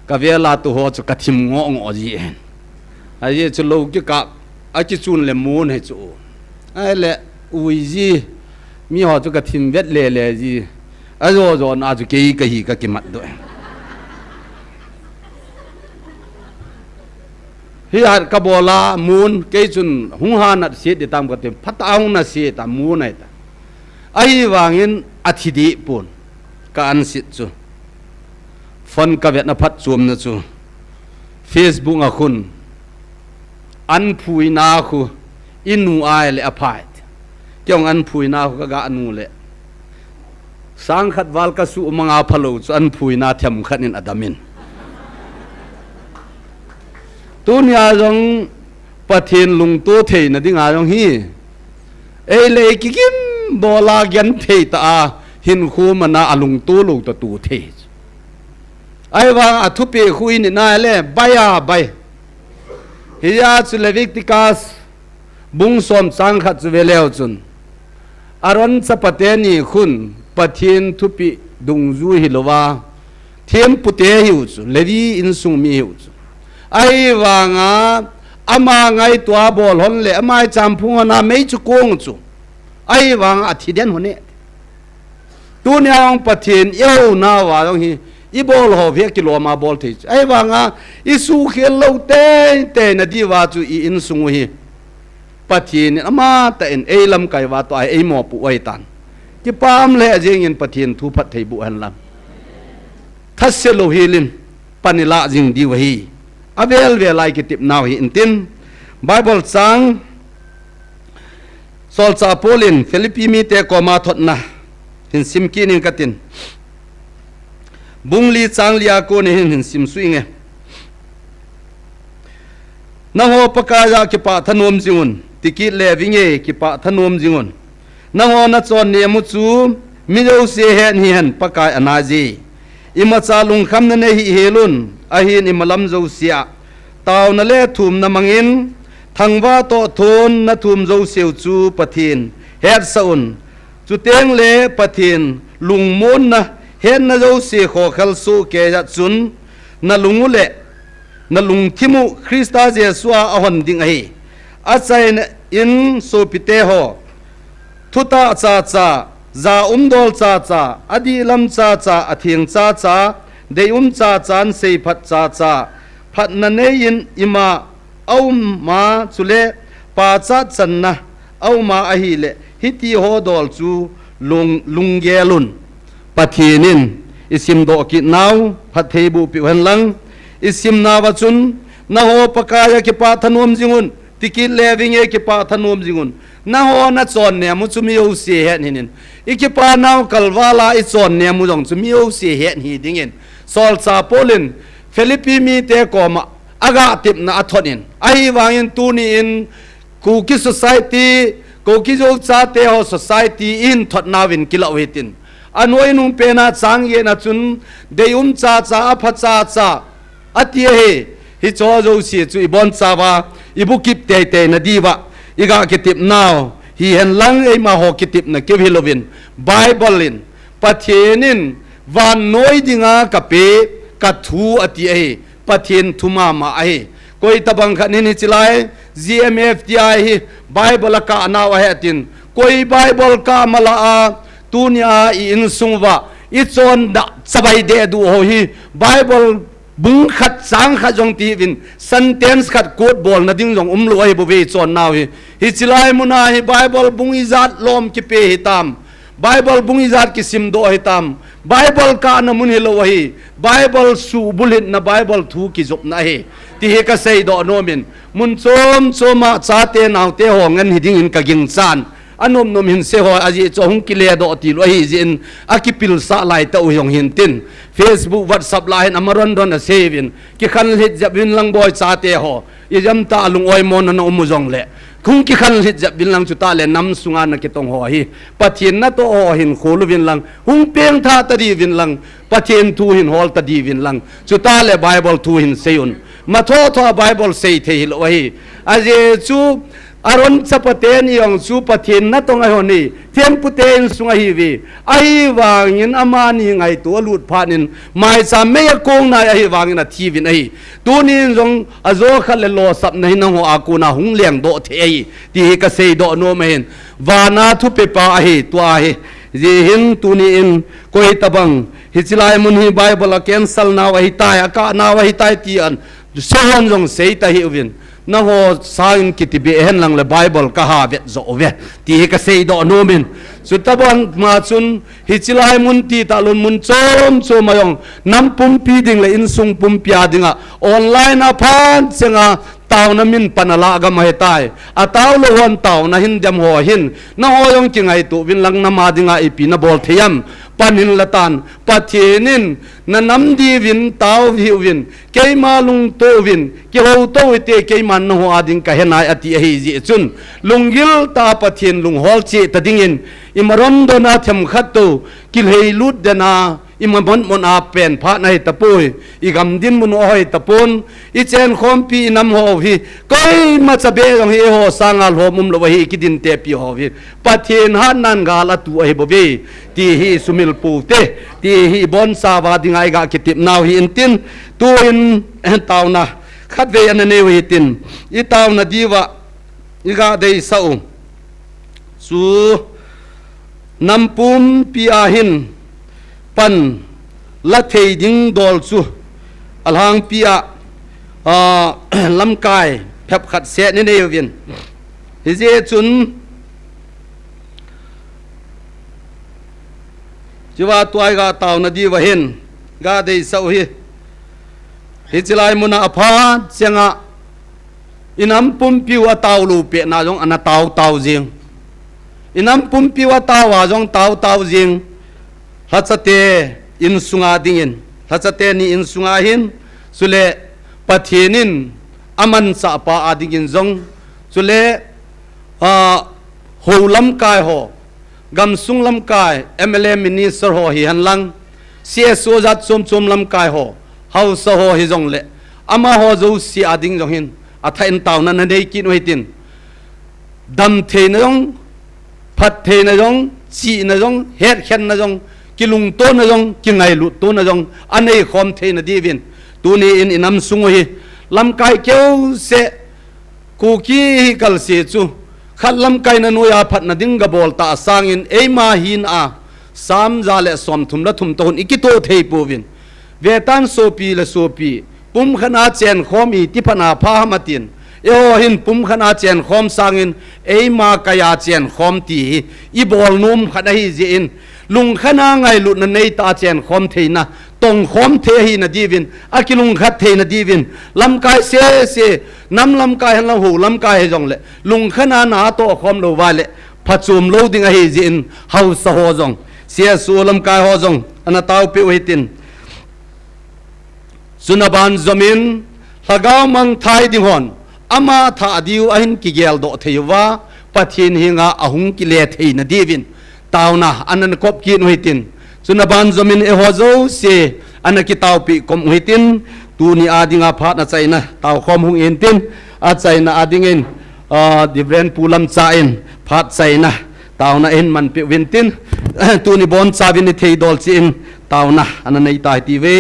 ka vela tu ho chu ka thim ngo ji en ai chu lo ki ka a chi chun le mun he chu ai le ui ji มีหอจุกทิมเวทเลจีอาโจโจนอาจุเกยกะฮีกะกิมัดด้วยฮิอาร์กบลามูนเกยจุนหุงหานัดเสียดตามกันเต็มพัดเอานัดเสียตามมูนไอ้ตาไอ้วางินอธิดีปุ่นการสิจูฟันกะเวทนพัดจวมนะจูเฟซบุ๊กอะคุณอันพูยนาคูอินูไอเลอภัยเกี่ยงอันพูยนาคูก็กะอนูเลสังขัดวัลกสุมังอาพลูอันพูยนาเทมขัดนินอดามินตุนยาจงปะเทียนลุงตัวเทนดิ่งอาจงฮีเอเลกิกิมโบลากันเทตาหินคูมันนาอลุงตัวลูกตัวเทไอ้ว่าอทุเปคุยนี่นายเล่ใบอาใบฮิยาสุเลวิกติกาสบุงสมสังขัดสุเวเลวจุนอารอนสปะเตนีคุณปะเทียนทุปีดุงจูฮิลวาเทียมปุเตหิวจุเลวีอินสุงมีหิวจุไอ้ว่างอามาไงตัวบอลหนเลอามาจำพุงนาไม่จุกงจุไอ้ว่างอธิเดนหัวเนี่ยตัวนี้องปะเทียนเย้านาวาตรงนี้อีบอลหอบเพียกิโลมาบอลทีไอ้ว่างอีสุเขลเอาเต้นดีว่าจุอีอินสุงฮีปะเทียนอามาแต่เอ็นเอลำไก่ว่าตัวไอ้หมอปุไว้ตันที่ปามเล่เจียงเงินปะเทียนทุพัดไทยบุหันลำทัศโลฮิลินปานิลาจิงดีวฮีอาเวลไลกิติบนาวฮิอินตินไบเบิลสังโซลซาโพลินฟิลิปปีมีเตโกมาทดนะหินซิมกีนินกัตินบุงลีจังลีอาโกนี่หินซิมสุยงเงนางโอปกายากิปะธนวมจิงุนติกิเลวิงเงกิปะธนวมจิงุนนางโอนัดจอนเนียมุจูมิโยเซเฮนฮิฮันปกายอนาจีอิมาซาลุงคำนั้นเฮฮิเฮลุนอาหินอิมาลัมโจเซียตาวนั่นเล่ทุมนามังอินทังว่าโตทนนาทุมโจเซียวจูปะทินเฮดซาอุนจุเตงเล่ปะทินลุงมุนนะเห็นนาโจเซียขอขัลสูเกจัดจุนนาลุงเล่นาลุงทิมุคริสตาเจสัวอหันดิงไออาศัยอินโซปิเตโฮทุตาซาซาซาดอลซาซาอดีลัมซาซาอธิงซาซาเดยุมซาซานเซพัดซาซาพัดนันเอยินอิมาเอามาสุเลปาจัดสันนะเอามาอหิเลฮิติโฮดอลจูลุงเกลุนปะเทนินอิสิมโดกินาวพัดเทบุปิวันลังอิสิมนาวจุนนาโฮปกายกิปาธนวมจิงุนติกิเลวิงเอกิปาธนวมจิงุนนาโฮนัดจอนเนี่ยมุจุมิโอเสียเห็นหินอิกิปานาวกัลวาลาอิจอนเนี่ยมุจงจุมิโอเสียเห็นหิดิงินซอลซาโพลินฟิลิปปีมีเตโกมาอากาติบนาอัทอนินไอวางอินตูนีอินกูกิสโซไซตี้กูกิโจซาเตโฮโซไซตี้อินทอดนาวินกิลาเวตินอันวยนุ่งเป็นอาสังเยนัจุนเดยุมซาซาอภัซาซาอัตเยฮิโจโจเสียจุอิบอนซาวาอิบุกิบเตเตนดีวะอีกากิติบนาวฮีเห็นลังไอมาหอกิติบนะเก็บฮิโลวินไบเบิลินปะเทนินวันน้อยดิงากะเปกัดทูอติเอปะเทนทุมามาไอก็อิตบังขันินิจิไล GMFTI ไบเบิลกะนาวเฮตินก็อิไบเบิลกะมาลาตุนยาอินซุงวะอิจอนดะสบายเดดูโหฮีไบเบิลบุงขัดสังขัดจงตีวินเซนเทนส์ขัดโคดบอลนะดิ้งจงลอยบุเวจอนนาวฮิจิไลมุนาฮิไบเบิลบุงอิจัดลมกิเปฮิตามไบเบิลบุงอิจัดกิซิมโดฮิตามไบเบิลกานะมุนฮิโลวะฮีไบเบิลสูบุลินนะไบเบิลทูกิจบนะฮีที่เฮกเซยดอโนมินมุนโซมาซาเตนาวเตหงันฮิดิ้งอินกะกิงซานอันนมหินเสหอยอาจีจงกิเลดอติลอยจินอากิปิลสะไลเตอุยงหินติน Facebook WhatsApp ไลน์อมรันดอนเซวินกิขันลิจับวินลังบอยซาเตหอยจำตาลุงออยมอนนอมุจงเละคุงกิขันลิจับวินลังจุตาเลนำสุงานนักตงหอฮีปะเทียนนัตโตหินโคลวินลังหุงเปียงท่าตดีวินลังปะเทียนทูหินฮอลตดีวินลังจุตาเลไบเบิลทูหินเซยุนมาโทษไบเบิลเซเทหิลวะฮีอาจีจู อารอนสัพเตนยองสุปทินนัตงไอหนี่เทียนพุเตนสุงไอฮีวีไอวางินอามานีไงตัวลูดพานินไม่สามไม่กงนายไอวางินทีวินไอตัวนี้จงอโซขัดเลโลสับในนังหัวอากูนาหุงเลียงโดเทไอที่เฮกเซโดโนเมนวานาทุเปปาไอตัวไอจีหินตัวนี้อินโคยตบังฮิจิลายมุนฮีไบเบิลแคนเซลนาวหิตายอากาศนาวหิตายที่อันเซวันจงเซตาฮิวินna ho sain kitibi hen lang le bible ka ha vet zo ve ti ka sei do no min sutabon ma chun hichilai mun ti ta lun mun chom cho mayong nam pum pi ding le in sung pum pia dinga online a phan chenga taw na min panala ga mai tai a taw lo hon taw na hin jam ho hin na ho yong chingai tu win lang na ma dinga ipi na bol theyam panin latan pathinin na nam di win taw hi win keima lung to win ki ho to te keima no ho ading ka henai ati hi ji chun lungil ta pathin lung hol chi ta dingin imaron do na them khat to kil hei lut dana imamon mon a pen pha nai tapui igam din mun oi tapon I chen khom pi nam ho hi koi ma chabe rong hi ho sangal ho mum lo hi kidin te pi ho hi pathin han nan ga la tu ai bobe ti hi sumil pu te ti hi bon sa wa dingai ga kitip naw hi intin tu in taw na khat ve an ne wi tin I taw na diwa I ga dei sau su nampum pi ahin pan la thei ding dol chu alhang pia lam kai phep khat se ne ne vin hi je chun chiwa tuai ga taw na di wa hin ga dei sau hi hi chilai muna apha chenga inam pum piwa taw lu pe na jong ana taw jing inam pum piwa taw wa jong taw jing hatsate in sunga dingin hatsate ni in sunga hin sule pathinin aman sa pa adingin zong sule holam kai ho gam sung lam kai MLA minister ho hi han lang CSO zat chom lam kai ho house ho hi zong le ama ho zo si ading zong hin athain taw na nei kin hoitin dam the na zong phat the na zong chi na zong het khen na zong kilung to na jong kingai lu to na jong anei khom the na divin tu ni in inam sungo hi lam kai keu se ku ki kal se chu khat lam kai na noya phat na ding ga bol ta sang in ei ma hin a sam za le som thum la thum ton ikito thei povin vetan sopi le sopi pum khana chen khomi ti phana pha matin eo hin pum khana chen khom sangin ei ma kaya chen khom ti I bol num khana hi je in lung khana ngai lut na nei ta chen khom theina tong khom the hi na divin akilung khat the na divin lam kai se nam lam kai han la hu lam kai jong le lung khana na to khom lo wa le phachum lo ding a hi jin hau sa ho jong sia su lam kai ho jong ana taw pe wetin sunaban zamin lagaw mang thai ding hon ama tha diu ahin ki gel do theiwa pathin hinga ahung ki le thei na divin tawna anan kop ki noitin sunaban zamin e hozo se anaki taw pi kom hoitin tu ni adinga phat na chaina taw khom hung entin a chaina adingen different pulam chain phat chaina tawna en man pe wentin tu ni bon chavin thei dol chin tawna ananei tai ti ve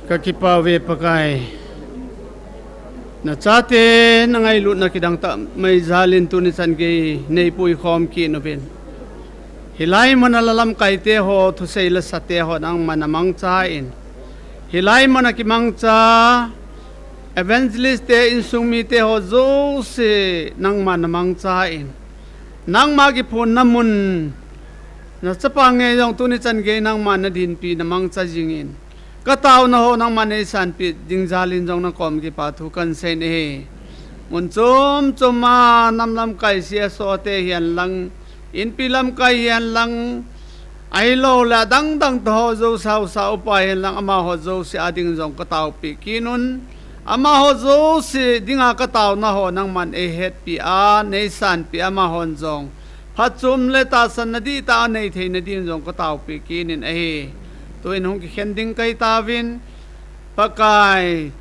Kakipawe pakai na chate na ngai lut na kidang ta may zalin tunisan ke neipui khom ki novin hilai manalalam kaite ho thu seila sate ho nang manamang cha in hilai manakimang cha evangelist te insungmi te ho zo se nang manamang cha in nang magi phun namun na chapange yong tunisan ke nang manadin pi namang cha jingin kataw na ho nang manay sanpit ding zalin jong ng kom ki pathu kan sen he mun chum chuma namlam kai sia so te hian lang in pilam kai hian lang ai lo la dang dang to zo sau sau pa hian lang ama ho zo si ading jong kataw pi kinun ama ho zo si dinga kataw na ho nang man e het pi a nei san pi ama hon jong phachum le ta san na di ta nei thein na din jong kataw pi kinin e tuin hong ki khending kai tawin pakai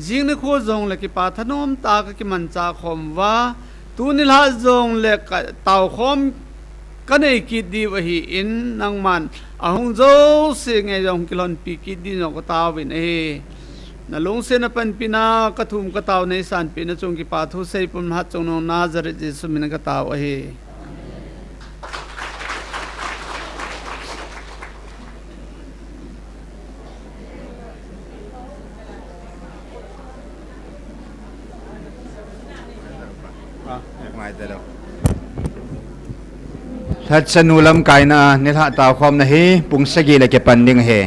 jing ne kho jong le ki pathanom ta ka ki mancha khom wa tunil ha jong le ka taw khom kanei ki di wa hi in nang man ahong zo se nge jong kilon pi ki di no ko tawin na long se na pan pina kathum ka taw nei san pi na chung ki pathu sei pum ha chung no nazaret jesu min ka taw Thật sa nulam kai na nilha ta khom na hi pung sagi la ke panding he